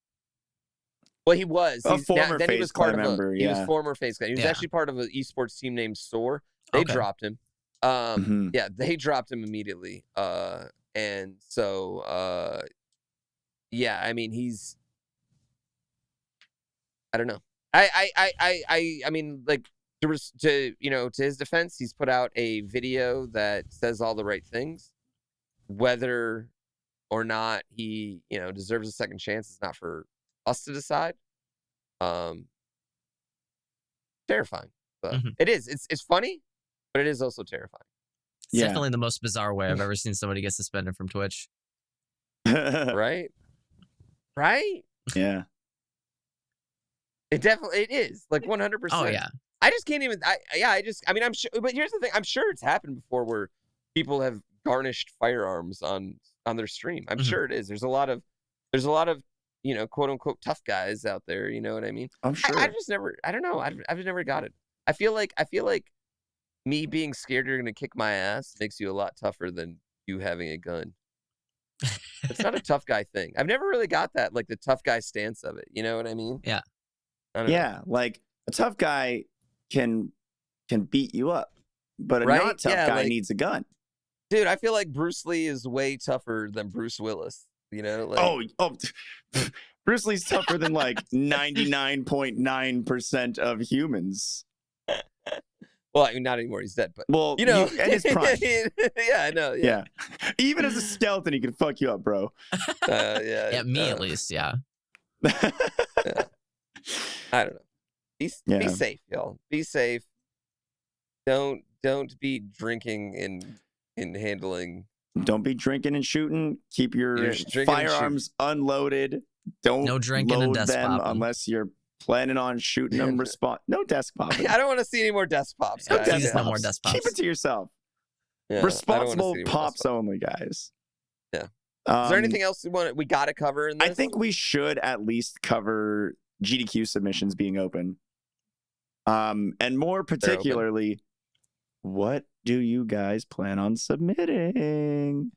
Well, he was a former FaZe Clan member. He was former FaZe Clan. He was actually part of an esports team named Soar. They dropped him. Yeah, they dropped him immediately. And so, yeah, I mean, he's, I don't know. I mean, like, to his defense, he's put out a video that says all the right things. Whether or not he, deserves a second chance is not for us to decide. Terrifying. But it is. It's funny, but it is also terrifying. It's definitely the most bizarre way I've ever seen somebody get suspended from Twitch. Right? Yeah. It is. Like 100%. Oh, yeah. I just can't even. I'm sure. But here's the thing. I'm sure it's happened before where people have garnished firearms on their stream. I'm sure it is. There's a lot of quote unquote tough guys out there. You know what I mean? I'm sure. I just never. I don't know. I've never got it. I feel like me being scared you're gonna kick my ass makes you a lot tougher than you having a gun. It's not a tough guy thing. I've never really got that, like the tough guy stance of it. You know what I mean? Yeah. I don't know. Like a tough guy can beat you up, but a not tough guy needs a gun. Dude, I feel like Bruce Lee is way tougher than Bruce Willis. Like, Bruce Lee's tougher than like 99.9% of humans. Well, I mean, not anymore. He's dead, but and his prime. Yeah, I know. Yeah. Even as a skeleton, he can fuck you up, bro. Yeah, me at least. Yeah. Yeah. I don't know. Be safe, y'all. Be safe. Don't be drinking and handling. Don't be drinking and shooting. Keep your firearms unloaded. Don't load them unless you're planning on shooting them. No desk popping. I don't want to see any more desk pops. No more desk pops. Keep it to yourself. Yeah, Responsible I don't wanna see pops only, guys. Yeah. Is there anything else we got to cover in this? I think we should at least cover GDQ submissions being open. And more particularly, what do you guys plan on submitting?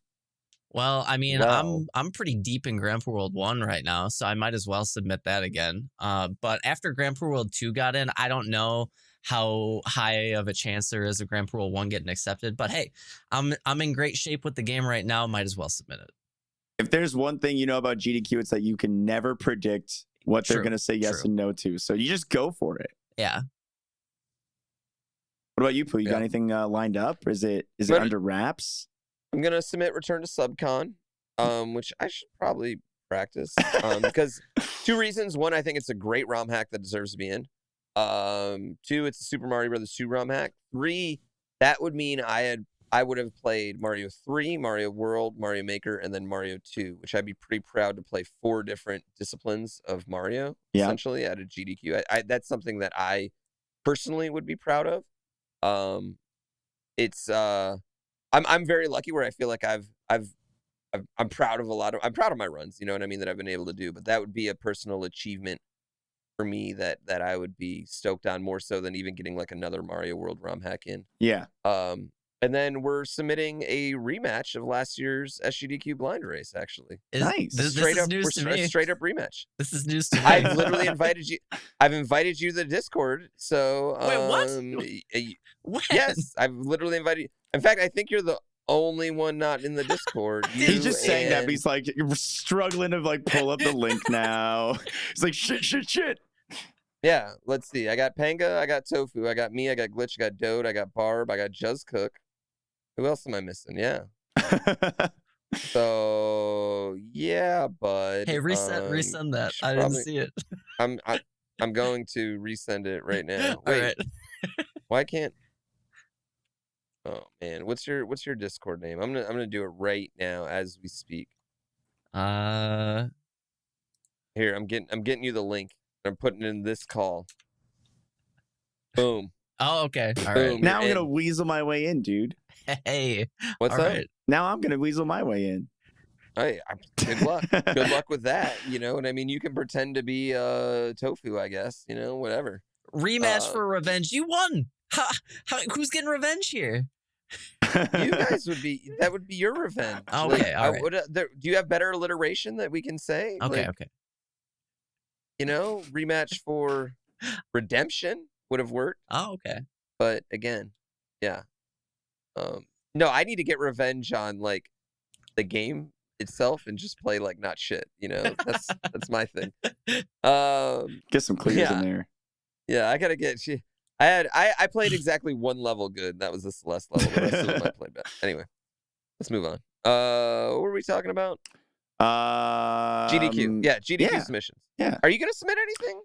Well, I mean, I'm pretty deep in Grand Prix World 1 right now, so I might as well submit that again. But after Grand Prix World 2 got in, I don't know how high of a chance there is of Grand Prix World 1 getting accepted. But hey, I'm in great shape with the game right now. Might as well submit it. If there's one thing you know about GDQ, it's that you can never predict what they're going to say yes and no to. So you just go for it. Yeah. What about you, Pooh? You got anything lined up? Or is it under wraps? I'm going to submit Return to Subcon, which I should probably practice. Because 2 reasons. 1, I think it's a great ROM hack that deserves to be in. 2, it's a Super Mario Brothers 2 ROM hack. 3, that would mean I would have played Mario 3, Mario World, Mario Maker, and then Mario 2, which I'd be pretty proud to play 4 different disciplines of Mario, essentially, at a GDQ. That's something that I personally would be proud of. I'm very lucky where I feel like I'm proud of I'm proud of my runs, you know what I mean, that I've been able to do. But that would be a personal achievement for me that I would be stoked on, more so than even getting like another Mario World ROM hack in. Yeah. And then we're submitting a rematch of last year's SGDQ blind race, actually. Nice. This is news to me. A straight up rematch. This is news to me. I've literally invited you. I've invited you to the Discord. So wait, what? Yes, I've literally invited you. In fact, I think you're the only one not in the Discord. He's just saying that, but he's like struggling to like pull up the link now. He's like shit. Yeah, let's see. I got Panga, I got Tofu, I got me, I got Glitch, I got Dode, I got Barb, I got Juz Cook. Who else am I missing? Yeah. So yeah, bud. Hey, resend that. I didn't see it. I'm going to resend it right now. Wait. All right. Why can't? Oh man, what's your Discord name? I'm gonna do it right now as we speak. Here, I'm getting you the link. I'm putting it in this call. Boom. Oh, okay. All Boom. right. Now I'm gonna weasel my way in, dude. Hey. What's all up? right. Now I'm gonna weasel my way in. Hey, good luck. Good luck with that. You know what I mean? You can pretend to be Tofu, I guess. You know, whatever. Rematch for revenge. You won. Who's getting revenge here? You guys that would be your revenge. Okay, all right. Do you have better alliteration that we can say? Okay, like, okay. You know, rematch for redemption would have worked. Oh, okay. But again, yeah. No, I need to get revenge on like the game itself and just play like not shit. You know, that's my thing. Get some clears in there. Yeah, I gotta get. I played exactly 1 level good. That was the Celeste level. The rest of them I played bad. Anyway, let's move on. What were we talking about? GDQ. Yeah, GDQ submissions. Yeah. Are you gonna submit anything?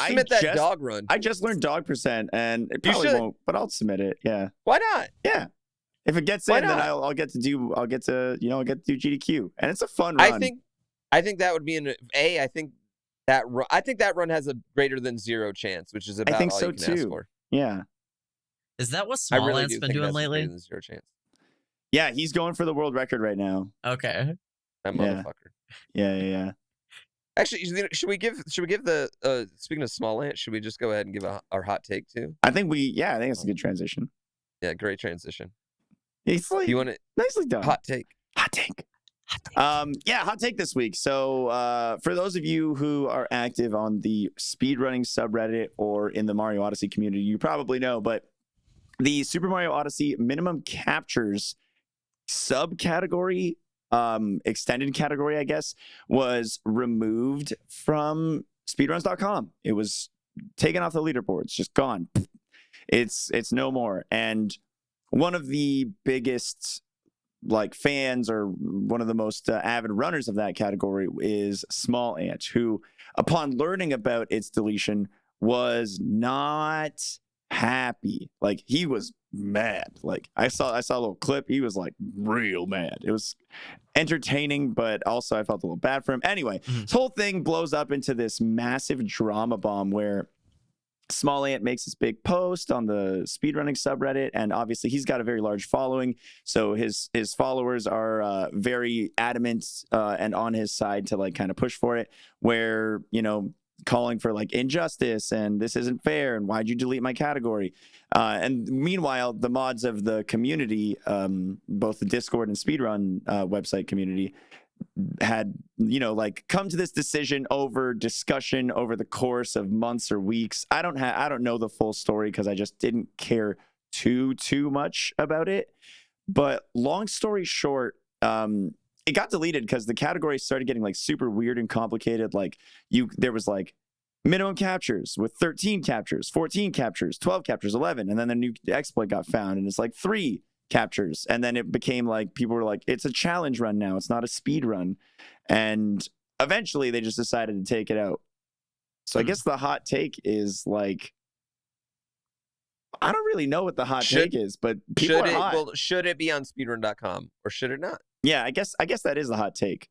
Submit that dog run. I just learned dog percent, and it probably won't, but I'll submit it. Yeah. Why not? Yeah. If it gets in, then I'll get to do GDQ, and it's a fun run. I think that would be I think that run has a greater than 0 chance, which is about all you can ask for. Yeah. Is that what Smallland's been doing lately? Than 0 chance. Yeah, he's going for the world record right now. Okay. That motherfucker. Yeah. Actually, should we give the speaking of Smallland, should we just go ahead and give our hot take too? I think it's a good transition. Yeah, great transition. It's like, you want it nicely done. Hot take. Hot take this week. So for those of you who are active on the speedrunning subreddit or in the Mario Odyssey community, you probably know, but the Super Mario Odyssey minimum captures subcategory, extended category, I guess, was removed from speedruns.com. It was taken off the leaderboards, just gone. It's no more. And one of the biggest fans, or one of the most avid runners of that category, is Small Ant, who, upon learning about its deletion, was not happy. He was mad. I saw a little clip. He was real mad. It was entertaining, but also I felt a little bad for him. Anyway, this whole thing blows up into this massive drama bomb where Small Ant makes this big post on the speedrunning subreddit, and obviously he's got a very large following, so his followers are very adamant and on his side to like kind of push for it, where, you know, calling for like injustice and this isn't fair and why'd you delete my category, and meanwhile the mods of the community, both the Discord and speedrun website community, had, you know, like come to this decision over discussion over the course of months or weeks. I don't know the full story because I just didn't care too much about it. But long story short, it got deleted because the category started getting like super weird and complicated. Like there was like minimum captures with 13 captures, 14 captures, 12 captures, 11, and then the new exploit got found and it's like 3 captures, and then it became like people were like, it's a challenge run now, it's not a speed run, and eventually they just decided to take it out. So I guess the hot take is like, I don't really know what the hot take is, but people are hot. Well, should it be on speedrun.com or should it not? Yeah, I guess that is the hot take.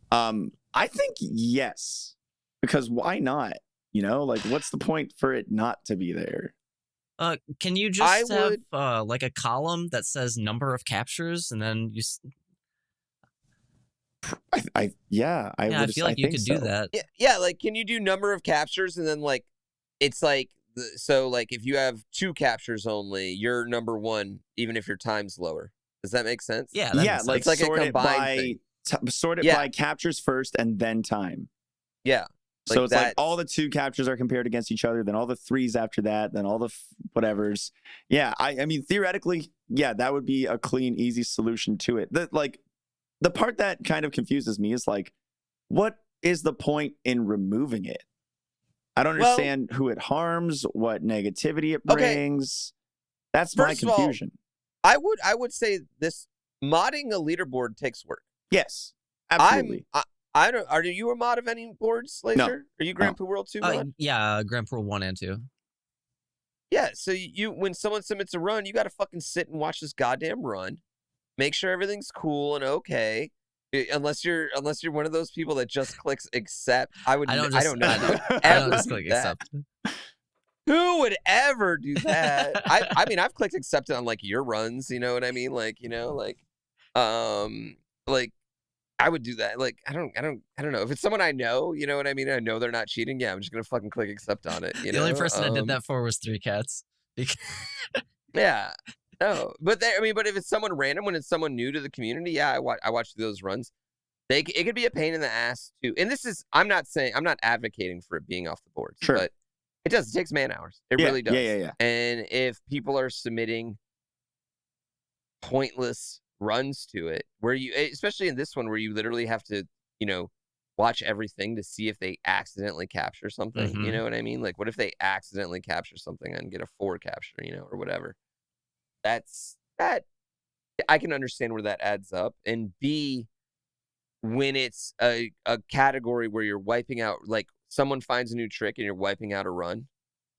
I think yes, because why not? You know, like what's the point for it not to be there? Can you just have like a column that says number of captures, and then you? I feel like you could do that. Yeah, like can you do number of captures, and then like it's like so like if you have 2 captures only, you're number 1, even if your time's lower. Does that make sense? Yeah, like it's like sort a it by thing. Sort it by captures first and then time. Yeah. So it's like all the 2 captures are compared against each other, then all the 3s after that, then all the whatevers. Yeah, I mean, theoretically, yeah, that would be a clean, easy solution to it. The part that kind of confuses me is like, what is the point in removing it? I don't understand who it harms, what negativity it brings. That's my confusion. I would say this: modding a leaderboard takes work. Yes, absolutely. I don't. Are you a mod of any boards, Laser? No. Are you Grand Prix World 2 mod? Yeah, Grand Prix 1 and 2. Yeah, so you when someone submits a run, you got to fucking sit and watch this goddamn run, make sure everything's cool and okay. Unless you're one of those people that just clicks accept. I don't know. I don't just click accept. Who would ever do that? I mean, I've clicked accept on like your runs. You know what I mean? Like, you know, like I would do that. Like, I don't know. If it's someone I know, you know what I mean? I know they're not cheating. Yeah, I'm just gonna fucking click accept on it. You the only person I did that for was 3 Cats. Yeah. No, but if it's someone random, when it's someone new to the community, yeah, I watch those runs. It could be a pain in the ass too. And this is, I'm not advocating for it being off the board. Sure. But it does. It takes man hours. It really does. Yeah. And if people are submitting pointless runs to it, where you, especially in this one, where you literally have to, you know, watch everything to see if they accidentally capture something. Mm-hmm. You know what I mean? Like, what if they accidentally capture something and get a 4 capture, you know, or whatever? That I can understand where that adds up. And B, when it's a category where you're wiping out, like someone finds a new trick and you're wiping out a run,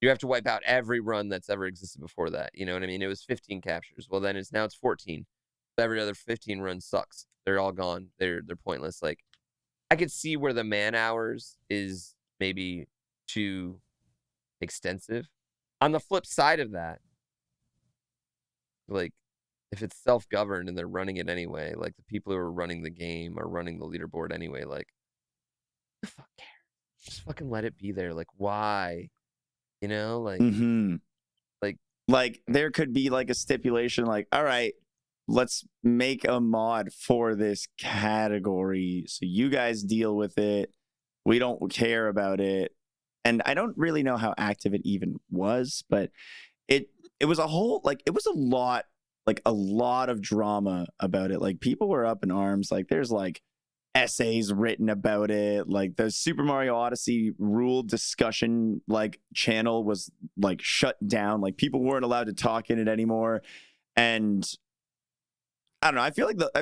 you have to wipe out every run that's ever existed before that. You know what I mean? It was 15 captures. Well, then now it's 14. Every other 15 run sucks. They're all gone. They're pointless. Like, I could see where the man hours is maybe too extensive. On the flip side of that, like, if it's self-governed and they're running it anyway, like the people who are running the game are running the leaderboard anyway, like, who the fuck cares? Just fucking let it be there. Like, why? You know, like, like there could be like a stipulation, like, all right, let's make a mod for this category, so you guys deal with it. We don't care about it. And I don't really know how active it even was, but it was a whole, like, it was a lot of drama about it. Like, people were up in arms. Like, there's like essays written about it. Like, the Super Mario Odyssey rule discussion like channel was like shut down. Like, people weren't allowed to talk in it anymore. And I don't know. I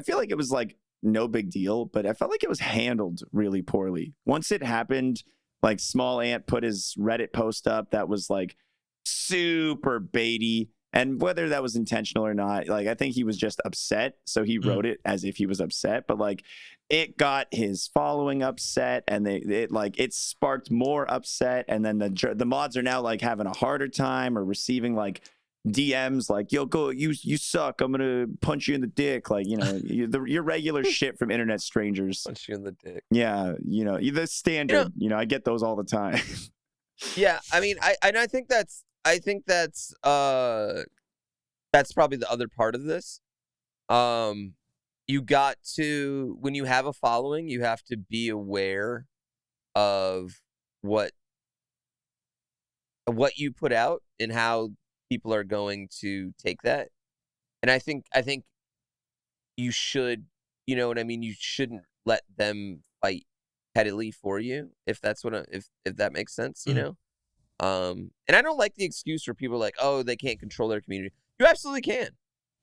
feel like it was like no big deal, but I felt like it was handled really poorly. Once it happened, like, Small Ant put his Reddit post up that was like super baity, and whether that was intentional or not, like, I think he was just upset, so he wrote it as if he was upset. But like, it got his following upset, and it sparked more upset, and then the mods are now like having a harder time or receiving like DMs like, yo, go, you suck, I'm gonna punch you in the dick, like, your regular shit from internet strangers. Punch you in the dick. Yeah, the standard. I get those all the time. Yeah, I mean, I think that's probably the other part of this. You got to, when you have a following, you have to be aware of what you put out and how people are going to take that. And I think you should, you know what I mean? You shouldn't let them fight pettily for you, if that's if that makes sense, you know? And I don't like the excuse for people like, oh, they can't control their community. You absolutely can.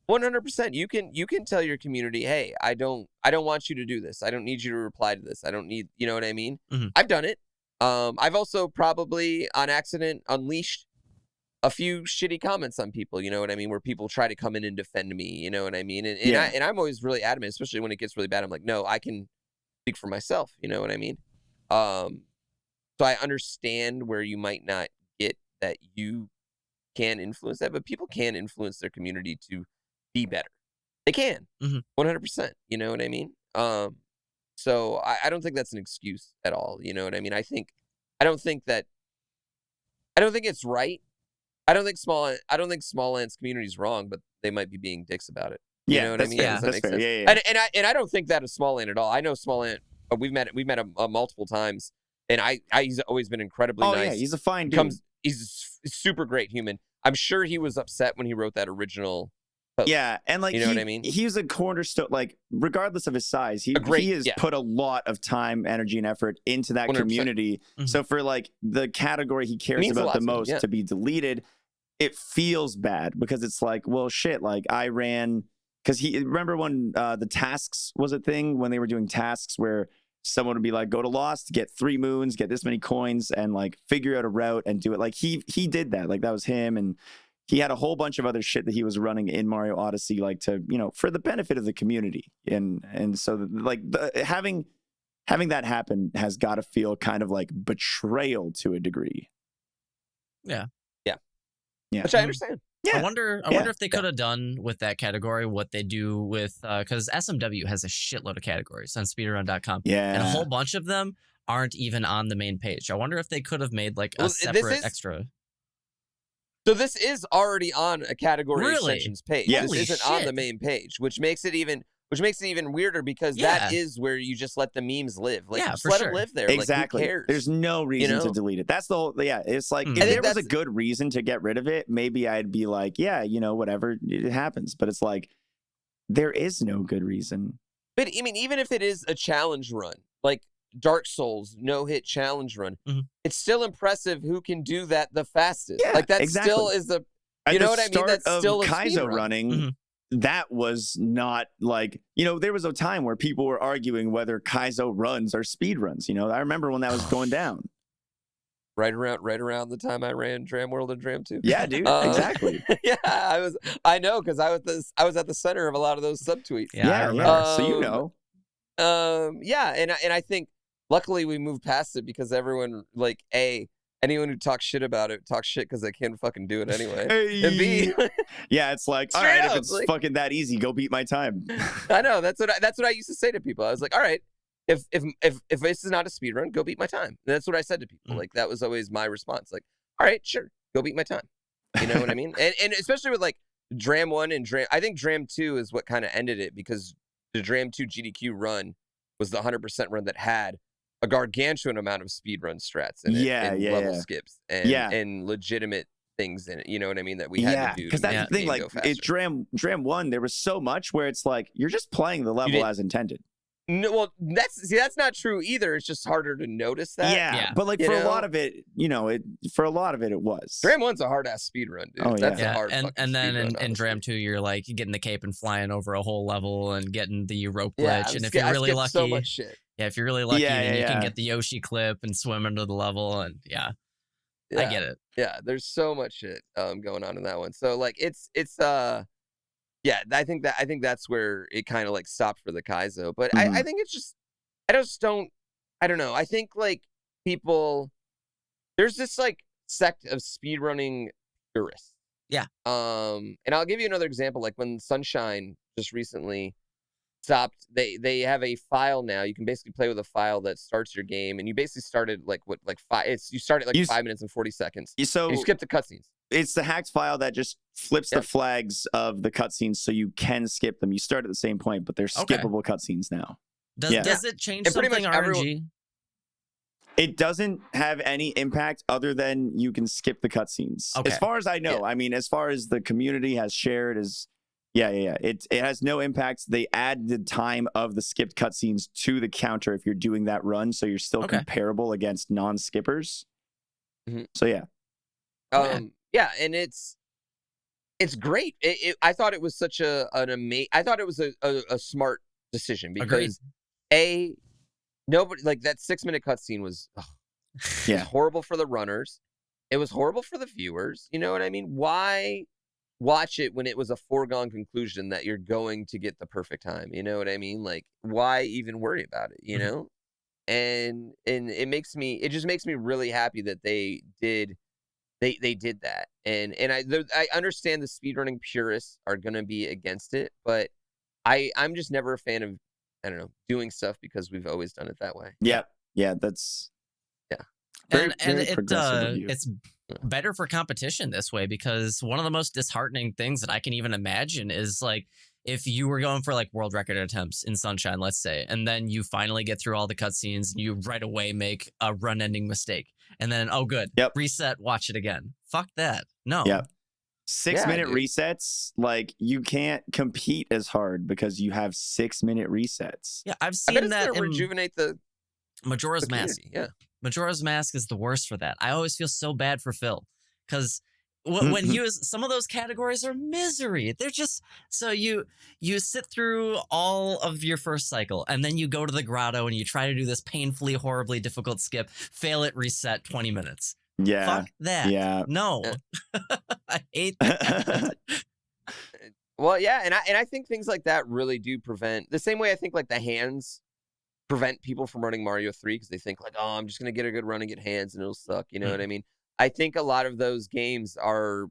100%. You can tell your community, hey, I don't want you to do this. I don't need you to reply to this. I don't need, you know what I mean? Mm-hmm. I've done it. I've also probably on accident unleashed a few shitty comments on people, you know what I mean? Where people try to come in and defend me, you know what I mean? And I'm always really adamant, especially when it gets really bad. I'm like, no, I can speak for myself, you know what I mean? So I understand where you might not get that you can influence that, but people can influence their community to be better. They can, 100%. You know what I mean? So I don't think that's an excuse at all. You know what I mean? I don't think it's right. I don't think Small Ant's community is wrong, but they might be being dicks about it. You know what I mean? Fair. Does that That's make fair. sense? Yeah. And I don't think that of Small Ant at all. I know Small Ant. We've met him multiple times, and he's always been incredibly nice. Yeah, he's a fine dude. He's a super great human. I'm sure he was upset when he wrote that original post. Yeah, and like, you know what I mean? He's a cornerstone, like, regardless of his size, he has put a lot of time, energy, and effort into that 100%. Community. Mm-hmm. So for like the category he cares about the most to be deleted, it feels bad because it's like, well, shit, like I ran, because remember when the tasks was a thing, when they were doing tasks where someone would be like, go to Lost, get 3 moons, get this many coins, and like figure out a route and do it. Like he did that. Like that was him, and he had a whole bunch of other shit that he was running in Mario Odyssey, like to, for the benefit of the community. And so like having that happen has got to feel kind of like betrayal to a degree. Yeah. Which I understand. Yeah. I wonder if they could have done with that category what they do with, because SMW has a shitload of categories on speedrun.com. Yeah. And a whole bunch of them aren't even on the main page. I wonder if they could have made like a separate extra. So this is already on a category extensions page. Yes. This isn't on the main page, which makes it even weirder because that is where you just let the memes live. Like, just let them live there. Exactly. Like, who cares? There's no reason to delete it. That's the whole, it's like, if there was a good reason to get rid of it, maybe I'd be like, whatever, it happens. But it's like, there is no good reason. But I mean, even if it is a challenge run, like Dark Souls no-hit challenge run, it's still impressive who can do that the fastest. Yeah, like that still is the, you know what I mean? That's still a Kaizo running. That was not like, there was a time where people were arguing whether Kaizo runs are speed runs. I remember when that was going down. Right around the time I ran Dram World and Dram 2. Yeah, dude, exactly. Yeah, I know, because I was at the center of a lot of those subtweets. Yeah. So yeah, and I think luckily we moved past it because everyone, like, anyone who talks shit about it talks shit because they can't fucking do it anyway. Hey. And B, yeah, it's like, all right, if it's like, fucking that easy, go beat my time. I know, that's what I used to say to people. I was like, all right, if this is not a speed run, go beat my time. And that's what I said to people. Like, that was always my response. Like, all right, sure, go beat my time. You know what I mean? And especially with like Dram 1 and I think Dram 2 is what kind of ended it, because the Dram 2 GDQ run was the 100% run that had a gargantuan amount of speedrun strats in it, and level skips and legitimate things in it. You know what I mean? That we had to do. Because that's the thing. Like, it's Dram 1, there was so much where it's like you're just playing the level as intended. No, well, that's not true either. It's just harder to notice that. Yeah. But like a lot of it, it was. Dram 1's a hard ass speed run, dude. Oh, That's a hard and then in Dram 2, you're like getting the cape and flying over a whole level and getting the rope glitch. And if you're really lucky, so much shit. Yeah, if you're really lucky, then you can get the Yoshi clip and swim into the level, and I get it. Yeah, there's so much shit going on in that one. So like it's Yeah, I think that's where it kind of like stopped for the Kaizo. But Mhm. I think it's just I don't know. I think like people there's this like sect of speedrunning purists. Yeah. And I'll give you another example. Like when Sunshine just recently stopped, they have a file now. You can basically play with a file that starts your game, and you basically started you start at like You 5 minutes and 40 seconds. So And you skip the cutscenes. it's the hacked file that just flips the Yep. flags of the cutscenes so you can skip them. You start at the same point, but they're Okay. skippable cutscenes now. Does it change And pretty something much everyone- RNG? It doesn't have any impact other than you can skip the cutscenes. Okay. As far as I know, I mean, as far as the community has shared, it has no impact. They add the time of the skipped cutscenes to the counter if you're doing that run, so you're still Okay. comparable against non-skippers. Mhm. So yeah. Yeah, and it's great. I thought it was such I thought it was a smart decision because nobody like that 6-minute cutscene was it was horrible for the runners. It was horrible for the viewers. You know what I mean? Why watch it when it was a foregone conclusion that you're going to get the perfect time? You know what I mean? Like, why even worry about it? You know? And it just makes me really happy that they did that. And I understand the speedrunning purists are gonna be against it, but I'm just never a fan of, I don't know, doing stuff because we've always done it that way. Yeah, that's And very progressive of you. it's better for competition this way, because one of the most disheartening things that I can even imagine is like if you were going for like world record attempts in Sunshine, let's say, and then you finally get through all the cutscenes and you right away make a run-ending mistake, and then reset, watch it again. Fuck that. No. Yep. 6-minute dude. resets, like you can't compete as hard because you have 6-minute resets. Yeah, I've I bet seen it's that gonna in rejuvenate the Majora's Mask. community. Yeah. Majora's Mask is the worst for that. I always feel so bad for Phil because when he was, some of those categories are misery. They're just, so you sit through all of your first cycle and then you go to the grotto and you try to do this painfully, horribly difficult skip, fail it, reset 20 minutes. Yeah. Fuck that. Yeah. No. I hate that. Well, yeah, and I think things like that really do prevent, the same way I think like the hands prevent people from running Mario 3 because they think like, oh, I'm just gonna get a good run and get hands and it'll suck. You know what I mean? I think a lot of those games are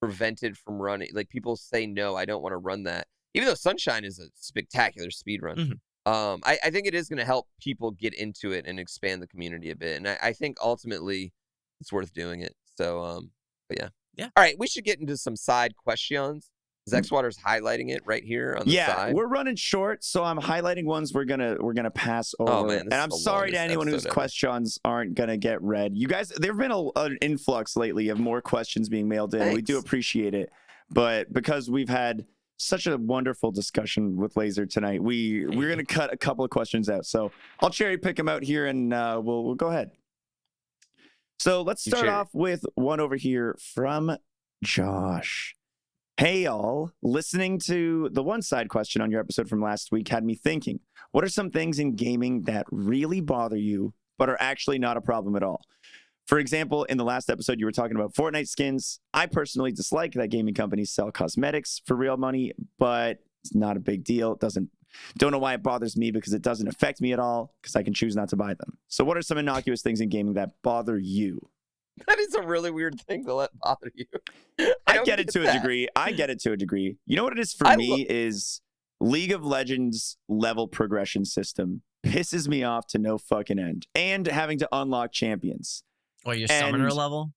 prevented from running. Like people say, no, I don't want to run that. Even though Sunshine is a spectacular speed run. I think it is going to help people get into it and expand the community a bit. And I think ultimately it's worth doing it. So, but yeah. Yeah. All right, we should get into some side questions. Zexwater's highlighting it right here on the side. We're running short, so I'm highlighting ones we're gonna pass over. Oh, man, and I'm sorry to anyone whose questions aren't gonna get read. You guys, there've been an influx lately of more questions being mailed in. Thanks. We do appreciate it, but because we've had such a wonderful discussion with Laser tonight, we're gonna cut a couple of questions out. So I'll cherry pick them out here, and we'll go ahead. So let's start off with one over here from Josh. Hey, y'all. Listening to the one side question on your episode from last week had me thinking, what are some things in gaming that really bother you, but are actually not a problem at all? For example, in the last episode, you were talking about Fortnite skins. I personally dislike that gaming companies sell cosmetics for real money, but it's not a big deal. Don't know why it bothers me because it doesn't affect me at all because I can choose not to buy them. So what are some innocuous things in gaming that bother you? That is a really weird thing to let bother you. I get it to a degree. I get it to a degree. You know what it is for me is League of Legends level progression system pisses me off to no fucking end. And having to unlock champions. Or your summoner level?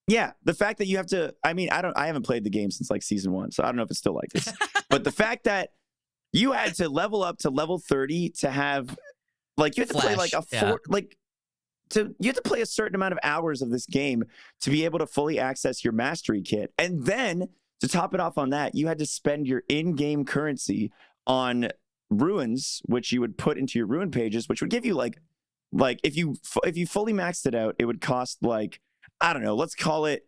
Yeah, the fact that you have to, I mean, I haven't played the game since like season 1, so I don't know if it's still like this. But the fact that you had to level up to level 30 to have, like, you have to play like you have to play a certain amount of hours of this game to be able to fully access your mastery kit. And then to top it off on that, you had to spend your in-game currency on ruins, which you would put into your ruin pages, which would give you like if you fully maxed it out, it would cost like, I don't know, let's call it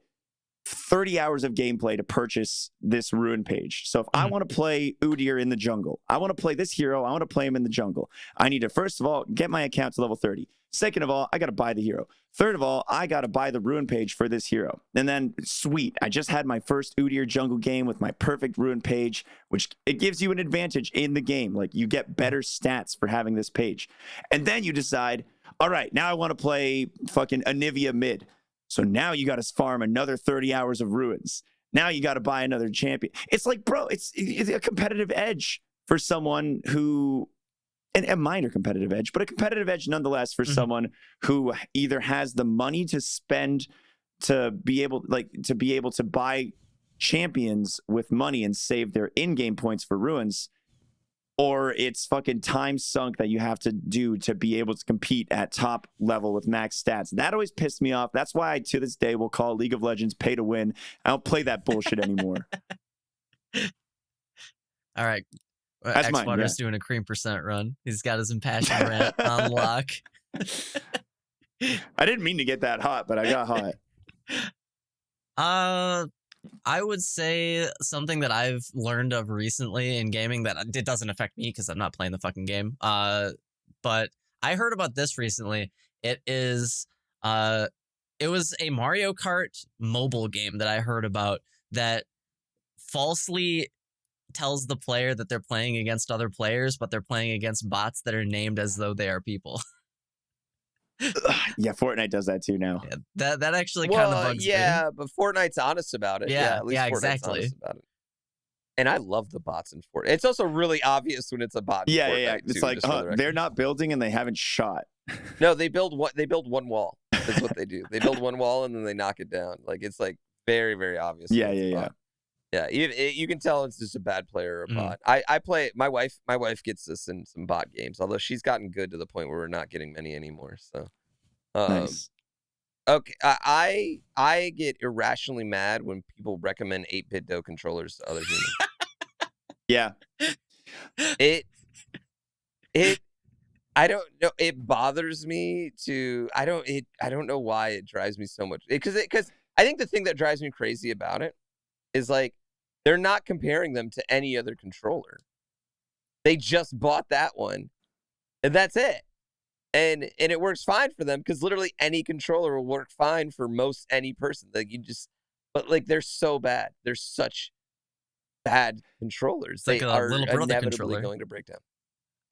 30 hours of gameplay to purchase this ruin page. So if I want to play Udyr in the jungle, I want to play this hero, I want to play him in the jungle, I need to first of all get my account to level 30, Second of all, I got to buy the hero. Third of all, I got to buy the ruin page for this hero. And then, sweet, I just had my first Udyr jungle game with my perfect ruin page, which it gives you an advantage in the game. Like, you get better stats for having this page. And then you decide, all right, now I want to play fucking Anivia mid. So now you got to farm another 30 hours of ruins. Now you got to buy another champion. It's like, bro, it's a competitive edge for someone who... And a minor competitive edge, but a competitive edge nonetheless for someone who either has the money to spend to be able to buy champions with money and save their in-game points for ruins, or it's fucking time sunk that you have to do to be able to compete at top level with max stats. That always pissed me off. That's why I, to this day, will call League of Legends pay to win. I don't play that bullshit anymore. All right. That's mine, X-Water's doing a cream percent run. He's got his impassioned rant on lock. I didn't mean to get that hot, but I got hot. I would say something that I've learned of recently in gaming that it doesn't affect me because I'm not playing the fucking game. But I heard about this recently. It was a Mario Kart mobile game that I heard about that falsely tells the player that they're playing against other players, but they're playing against bots that are named as though they are people. Yeah, Fortnite does that too now. Yeah, that actually kind of bugs me. Yeah, but Fortnite's honest about it. Yeah, at least yeah, Fortnite's exactly. honest about it. And I love the bots in Fortnite. It's also really obvious when it's a bot. Yeah. It's like they're not building and they haven't shot. No, they build one wall. That's what they do. They build one wall and then they knock it down. Like, it's like very, very obvious. Yeah. Yeah, you can tell it's just a bad player or a bot. I play. My wife gets us in some bot games, although she's gotten good to the point where we're not getting many anymore. So, Nice. Okay, I get irrationally mad when people recommend 8-bit dough controllers to other humans. Yeah. I don't know. It bothers me to. I don't know why it drives me so much. Because I think the thing that drives me crazy about it is like they're not comparing them to any other controller. They just bought that one, and that's it. And it works fine for them because literally any controller will work fine for most any person. Like but like they're so bad. They're such bad controllers. Like they a are little brother inevitably controller. going to break down.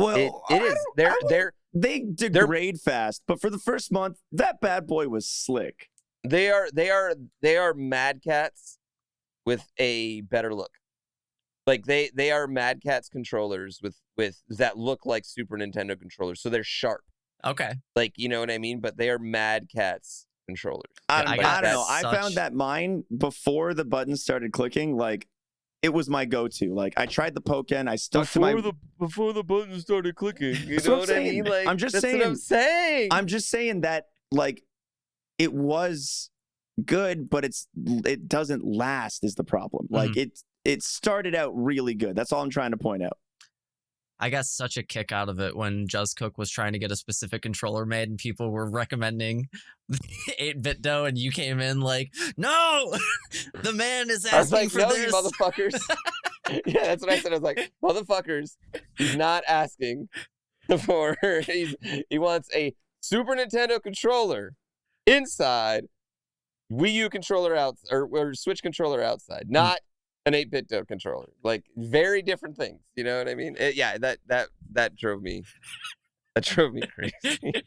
Well, It is. They degrade fast, but for the first month, that bad boy was slick. They are Mad Cats with a better look. Like they are Mad Catz controllers with that look like Super Nintendo controllers. So they're sharp. Okay. Like, you know what I mean? But they are Mad Catz controllers. I I don't know. such- I found that mine before the buttons started clicking, like it was my go-to. Like I tried the Pokken, I stuck to my before the buttons started clicking. You That's know what what I'm I mean? saying. Like I'm just that's saying. what I'm saying. I'm just saying that like it was good, but it doesn't last is the problem. Like it started out really good. That's all I'm trying to point out. I got such a kick out of it when Just Cook was trying to get a specific controller made and people were recommending 8-bit dough and you came in like, no, the man is I was asking like, for no, this. you motherfuckers. Yeah, that's what I said. I was like, motherfuckers, he's not asking for, he wants a Super Nintendo controller inside, Wii U controller out, or Switch controller outside, not an 8-bit dough controller. Like, very different things. You know what I mean? That drove me. That drove me crazy.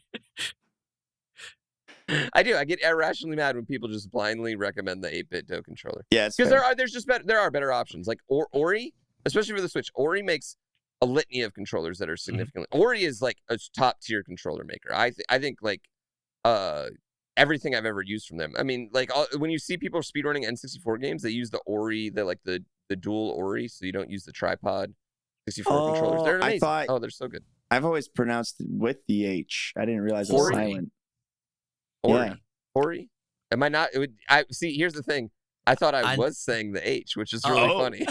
I do. I get irrationally mad when people just blindly recommend the 8-bit dough controller. Yeah, because there are better options. Like Ori, especially for the Switch. Ori makes a litany of controllers that are significantly. Ori is like a top tier controller maker. I think like everything I've ever used from them. I mean, like when you see people speedrunning N64 games, they use the Ori, the dual Ori, so you don't use the tripod 64 controllers. They're amazing. They're so good. I've always pronounced it with the H. I didn't realize it was silent. Ori. Yeah. Ori? Am I not? See, here's the thing. I thought I was saying the H, which is really funny.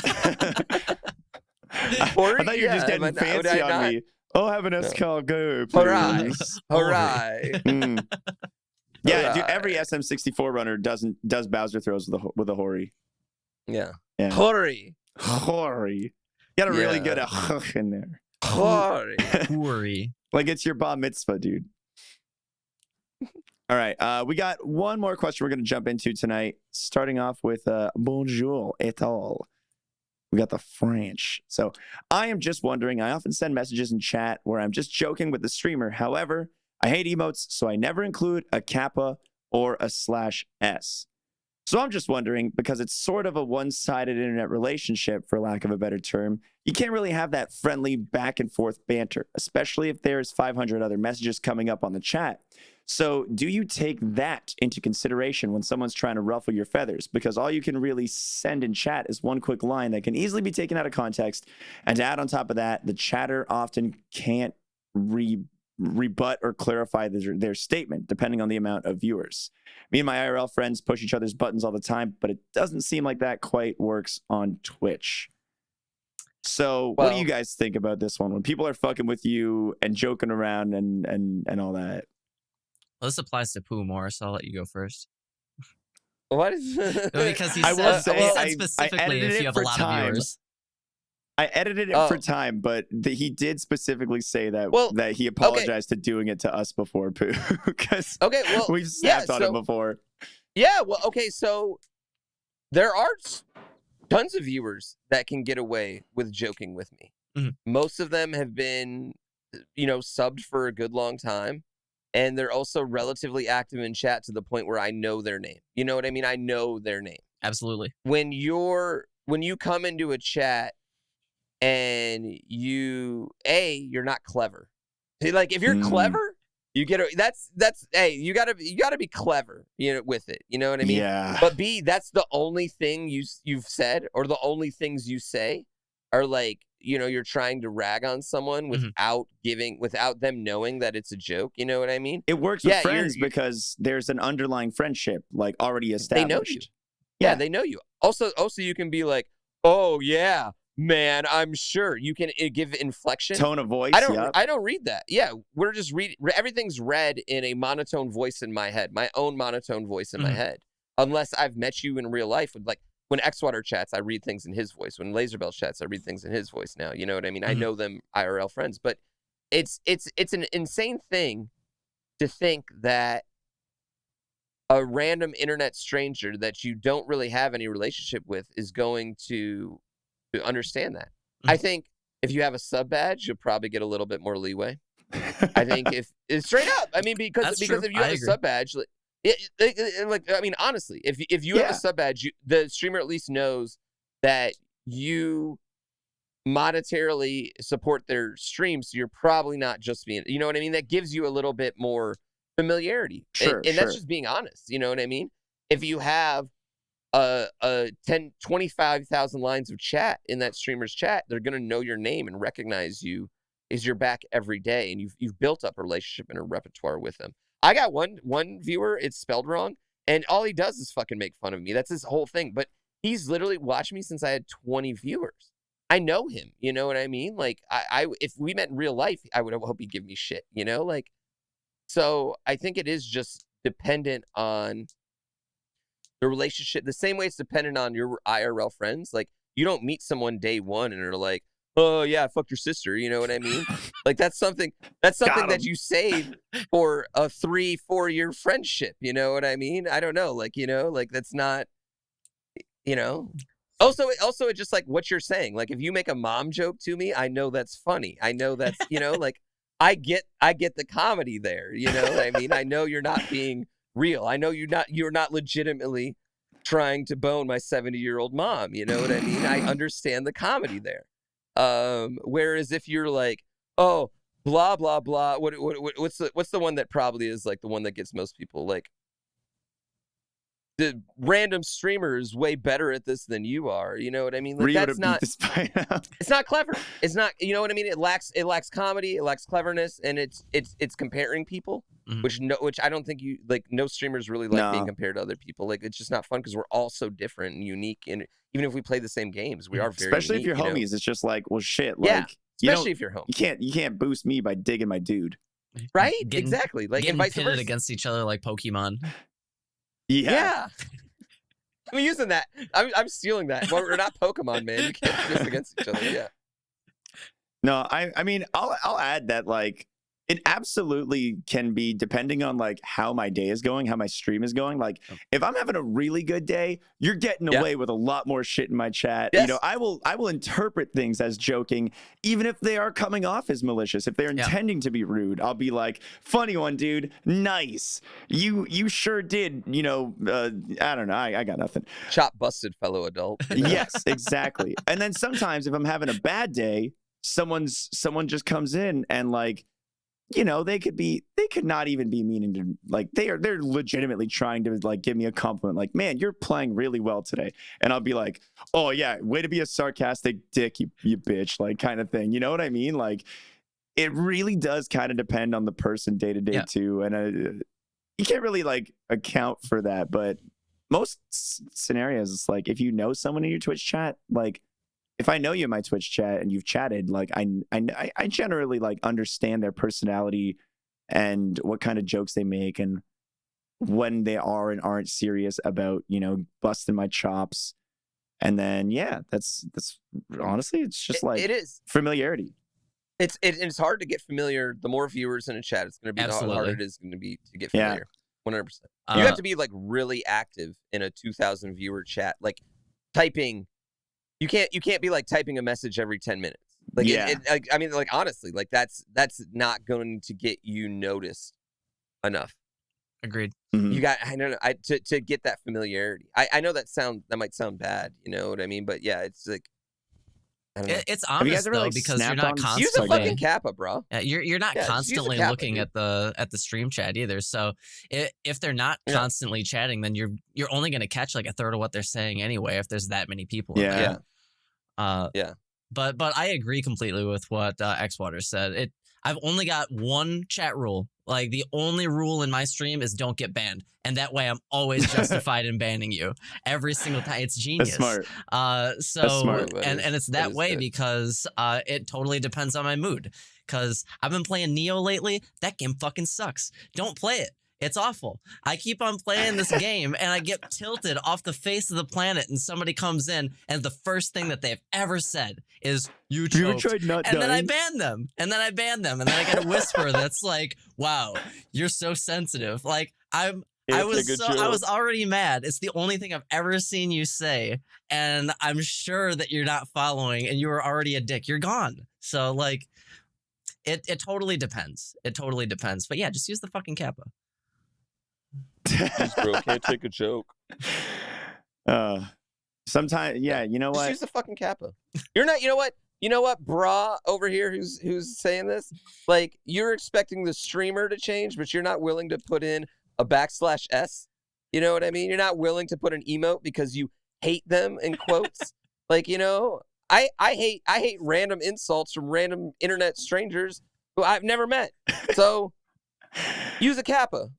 Ori? I thought you were just getting fancy on me. Oh, have an S-Call go, please. Hooray. Yeah, dude, every SM64 runner does Bowser throws with a Hori. Yeah. Hori. You got a really good in there. Hori. Hori. Like it's your bar mitzvah, dude. All right. We got one more question we're going to jump into tonight, starting off with bonjour et al. We got the French. So I am just wondering, I often send messages in chat where I'm just joking with the streamer. However, I hate emotes, so I never include a kappa or a /s. So I'm just wondering, because it's sort of a one-sided internet relationship, for lack of a better term, you can't really have that friendly back and forth banter, especially if there's 500 other messages coming up on the chat. So do you take that into consideration when someone's trying to ruffle your feathers? Because all you can really send in chat is one quick line that can easily be taken out of context. And to add on top of that, the chatter often can't rebut or clarify their statement, depending on the amount of viewers. Me and my IRL friends push each other's buttons all the time, but it doesn't seem like that quite works on Twitch. So what do you guys think about this one? When people are fucking with you and joking around and all that? Well, this applies to Pooh more, so I'll let you go first. What is Because he I will said, say, he said specifically if you have a lot of viewers. I edited it for time, but he did specifically say that that he apologized to doing it to us before, Pooh, because we've snapped on him before. Yeah, well, okay, so there are tons of viewers that can get away with joking with me. Mm-hmm. Most of them have been, subbed for a good long time. And they're also relatively active in chat to the point where I know their name. You know what I mean? I know their name. Absolutely. When you come into a chat and you're not clever. Like if you're clever, you get you gotta be clever, with it. You know what I mean? Yeah. But B, that's the only thing you've said, or the only things you say are like, you're trying to rag on someone without them knowing that it's a joke. You know what I mean? It works with friends because there's an underlying friendship like already established. They know you. Yeah, they know you. Also, you can be like, oh yeah, man, I'm sure. You can give inflection, tone of voice. I don't read that. Yeah, we're just reading. Everything's read in a monotone voice in my head, my own monotone voice in my head. Unless I've met you in real life, when Xwater chats, I read things in his voice. When LaserBelch chats, I read things in his voice now. You know what I mean? I know them IRL friends, but it's an insane thing to think that a random internet stranger that you don't really have any relationship with is going to understand that. I think if you have a sub badge, you'll probably get a little bit more leeway. I think if it's straight up, I mean, because if you have a sub badge, honestly, if you have a sub badge, the streamer at least knows that you monetarily support their stream, so you're probably not just being, you know what I mean? That gives you a little bit more familiarity. Sure, and that's just being honest, you know what I mean? If you have 25,000 lines of chat in that streamer's chat, they're going to know your name and recognize you as you're back every day, and you've built up a relationship and a repertoire with them. I got one viewer, it's spelled wrong, and all he does is fucking make fun of me. That's his whole thing. But he's literally watched me since I had 20 viewers. I know him, you know what I mean? Like, I if we met in real life, I would hope he'd give me shit, So I think it is just dependent on the relationship, the same way it's dependent on your IRL friends. Like, you don't meet someone day one and are like, oh yeah, fuck your sister. You know what I mean? Like that's something that you save for a 3-4 year friendship. You know what I mean? I don't know. That's not, Also, it's just like what you're saying. Like if you make a mom joke to me, I know that's funny. I know that's, I get the comedy there. You know what I mean? I know you're not being real. I know you're not legitimately trying to bone my 70-year-old mom. You know what I mean? I understand the comedy there. Whereas if you're like, oh, blah blah blah, what's the one that probably is like the one that gets most people, like the random streamer is way better at this than you are. You know what I mean? Like, that's not. It's not clever. It's not. You know what I mean? It lacks comedy. It lacks cleverness, and it's comparing people, which I don't think no streamers really like being compared to other people. Like it's just not fun because we're all so different and unique, and even if we play the same games, we are very especially unique, if you're homies. It's just like, well, shit. Yeah, like, especially if you're home. You can't boost me by digging my dude. Right? Exactly. Like getting and vice pitted versa. against each other like Pokemon. Yeah. I'm using that. I'm stealing that. Well, we're not Pokemon, man. You can't do this against each other. Yeah. No, I mean, I'll add that, like, It absolutely can be, depending on like how my day is going, how my stream is going. Like if I'm having a really good day, you're getting away with a lot more shit in my chat. Yes. You know, I will interpret things as joking, even if they are coming off as malicious. If they're intending to be rude, I'll be like, funny one, dude. Nice. You sure did. You know, I don't know. I got nothing. Chop busted, fellow adult. Yes, exactly. And then sometimes if I'm having a bad day, someone just comes in and like, you know, they could not even be meaning to, like, they're legitimately trying to like give me a compliment, like, man, you're playing really well today. And I'll be like, oh yeah, way to be a sarcastic dick, you bitch, like kind of thing. You know what I mean? Like, it really does kind of depend on the person day to day too. And you can't really like account for that. But most scenarios, it's like, if you know someone in your Twitch chat, like, if I know you in my Twitch chat and you've chatted, like I generally like understand their personality and what kind of jokes they make and when they are and aren't serious about, you know, busting my chops. And then that's honestly, it's just like it is familiarity. It's hard to get familiar. The more viewers in a chat, it's going to be the harder it is going to be to get familiar. 100%. You have to be like really active in a 2,000 viewer chat, like typing. You can't be like typing a message every 10 minutes. Like, I mean, like, honestly, like that's not going to get you noticed enough. Agreed. Mm-hmm. You got, I don't know, to get that familiarity. I know that might sound bad, you know what I mean? But yeah, it's like, I don't know. It's honest though, like, because you're not constantly use a fucking kappa, bro. You're not constantly looking at the stream chat either. So if they're not constantly chatting, then you're only going to catch like a third of what they're saying anyway. If there's that many people. In there. But I agree completely with what Xwater said. I've only got one chat rule. Like, the only rule in my stream is don't get banned, and that way I'm always justified in banning you every single time. It's genius. That's smart. That's smart. And it's that way because it totally depends on my mood. Because I've been playing Neo lately. That game fucking sucks. Don't play it. It's awful. I keep on playing this game and I get tilted off the face of the planet and somebody comes in and the first thing that they've ever said is, you choked. And then I ban them. And then I get a whisper that's like, wow, you're so sensitive. Like, I was already mad. It's the only thing I've ever seen you say. And I'm sure that you're not following and you were already a dick. You're gone. So like, it totally depends. It totally depends. But yeah, just use the fucking kappa. These bro can't take a joke. Sometimes, you know what? Just use the fucking kappa. You're not. You know what, brah over here, who's saying this? Like, you're expecting the streamer to change, but you're not willing to put in a /S. You know what I mean? You're not willing to put an emote because you hate them in quotes. Like, you know, I hate random insults from random internet strangers who I've never met. So use a kappa.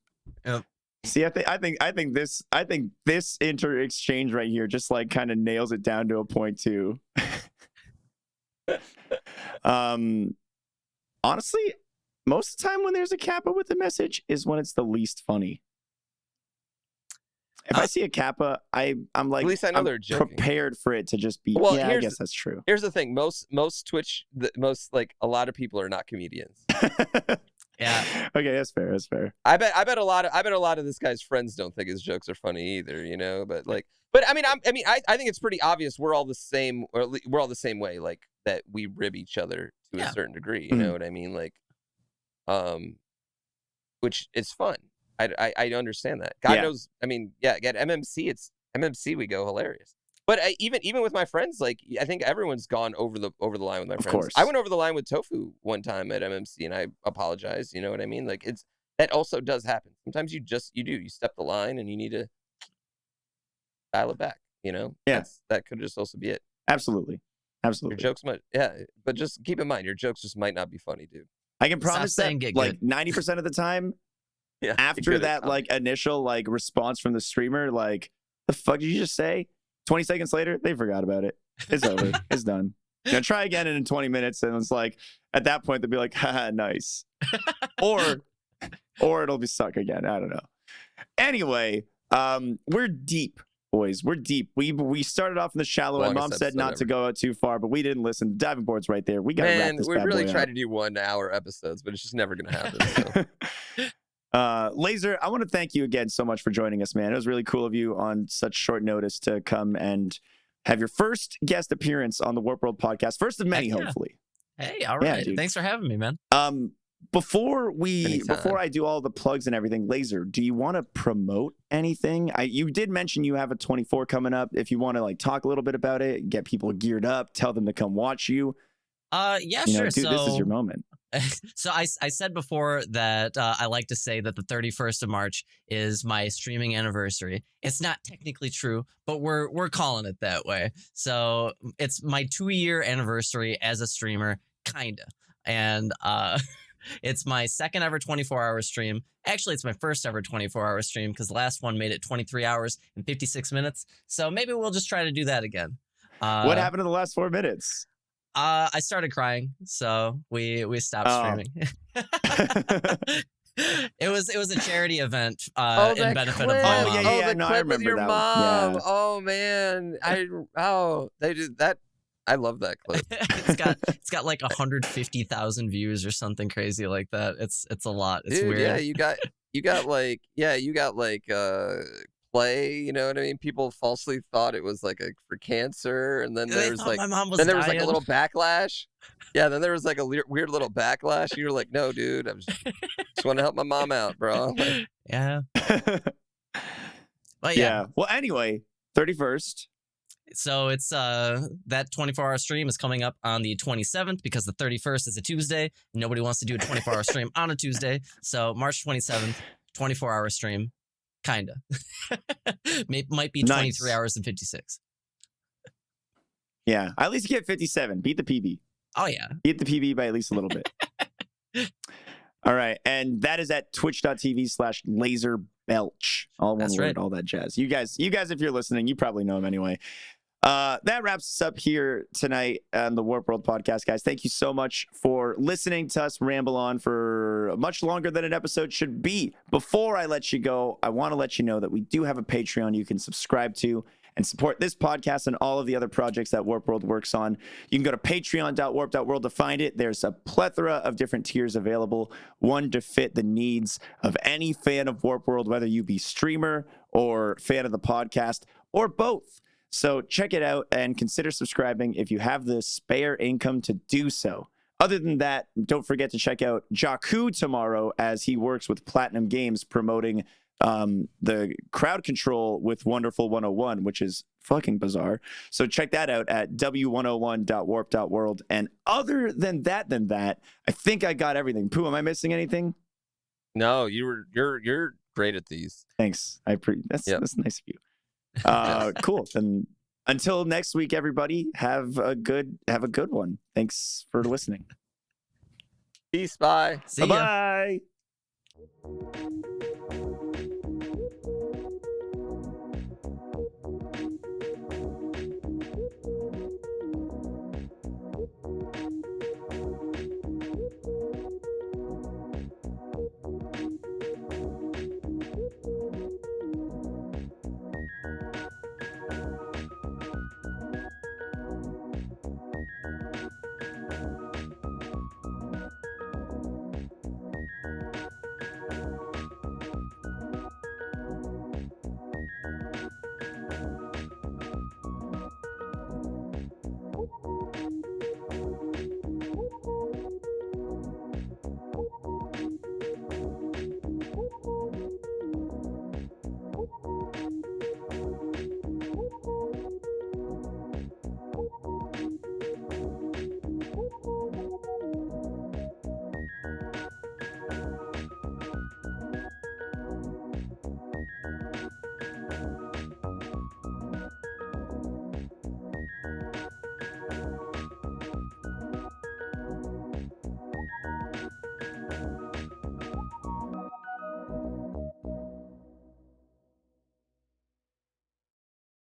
Yep. See, I think this exchange right here just like kind of nails it down to a point too. Honestly, most of the time when there's a kappa with a message is when it's the least funny. If I see a kappa, I'm like, at least I know they're joking. Prepared for it to just be. Well, I guess that's true. Here's the thing: most Twitch, like a lot of people are not comedians. Yeah. Okay, that's fair. That's fair. I bet a lot of this guy's friends don't think his jokes are funny either, you know. But I think it's pretty obvious we're all the same, or we're all the same way, like that we rib each other to a certain degree. You know what I mean? Like, which is fun. I understand that. God knows. I mean, at MMC we go hilarious. But even with my friends, like, I think everyone's gone over the line with my friends. Of course. I went over the line with Tofu one time at MMC, and I apologized. You know what I mean? Like, that also does happen. Sometimes you step the line, and you need to dial it back. You know? Yeah. That could just also be it. Absolutely. Your jokes but just keep in mind, your jokes just might not be funny, dude. I can promise that, like, 90% of the time, after that, like, initial, like, response from the streamer, like, the fuck did you just say? 20 seconds later, they forgot about it. It's over. It's done. You know, try again in 20 minutes, and it's like, at that point, they'll be like, haha, nice. or it'll be suck again. I don't know. Anyway, we're deep boys. We're deep. We started off in the shallow. And Mom said not to go out too far, but we didn't listen. Diving board's right there. We got to wrap this bad boy up. We really tried to do 1 hour episodes, but it's just never going to happen. So. Laser, I want to thank you again so much for joining us, man. It was really cool of you on such short notice to come and have your first guest appearance on the Warp World podcast. First of many, hopefully. Hey, all right. Yeah, thanks for having me, man. Before I do all the plugs and everything, Laser, do you want to promote anything? You did mention you have a 24 coming up. If you want to like talk a little bit about it, get people geared up, tell them to come watch you. Yeah, sure. Dude, this is your moment. So I said before that I like to say that the 31st of March is my streaming anniversary. It's not technically true, but we're calling it that way. So it's my 2-year anniversary as a streamer, kinda. And it's my second ever 24-hour stream. Actually, it's my first ever 24-hour stream because the last one made it 23 hours and 56 minutes. So maybe we'll just try to do that again. What happened in the last 4 minutes? I started crying, so we stopped streaming. It was a charity event in benefit of my mom. Yeah. No, I remember with your that mom. Yeah. Oh man, they did that. I love that clip. It's got like 150,000 views or something crazy like that. It's a lot. It's weird. Yeah, you got like play. You know what I mean? People falsely thought it was like for cancer, and then there was like my mom was then there was dying. like a little backlash. Yeah, then there was like a weird little backlash. You were like, no, dude, I just want to help my mom out, bro. Like, yeah. But yeah. Well, anyway, 31st. So it's that 24-hour stream is coming up on the 27th because the 31st is a Tuesday. Nobody wants to do a 24-hour stream on a Tuesday. So March 27th, 24-hour stream, kinda. Might be 23 hours and 56. Yeah, at least get 57. Beat the PB. Oh yeah, beat the PB by at least a little bit. All right, and that is at twitch.tv/LaserBelch. All one word, all that jazz. You guys, if you're listening, you probably know him anyway. That wraps us up here tonight on the Warp World podcast, guys. Thank you so much for listening to us ramble on for much longer than an episode should be. Before I let you go, I want to let you know that we do have a Patreon you can subscribe to and support this podcast and all of the other projects that Warp World works on. You can go to patreon.warp.world to find it. There's a plethora of different tiers available, one to fit the needs of any fan of Warp World, whether you be streamer or fan of the podcast or both. So check it out and consider subscribing if you have the spare income to do so. Other than that, don't forget to check out Jaku tomorrow as he works with Platinum Games promoting the crowd control with Wonderful 101, which is fucking bizarre. So check that out at w101.warp.world. And other than that, I think I got everything. Pooh, am I missing anything? No, you're great at these. Thanks. That's nice of you. Cool. Then until next week, everybody, have a good one. Thanks for listening. Peace. Bye. See ya. Bye.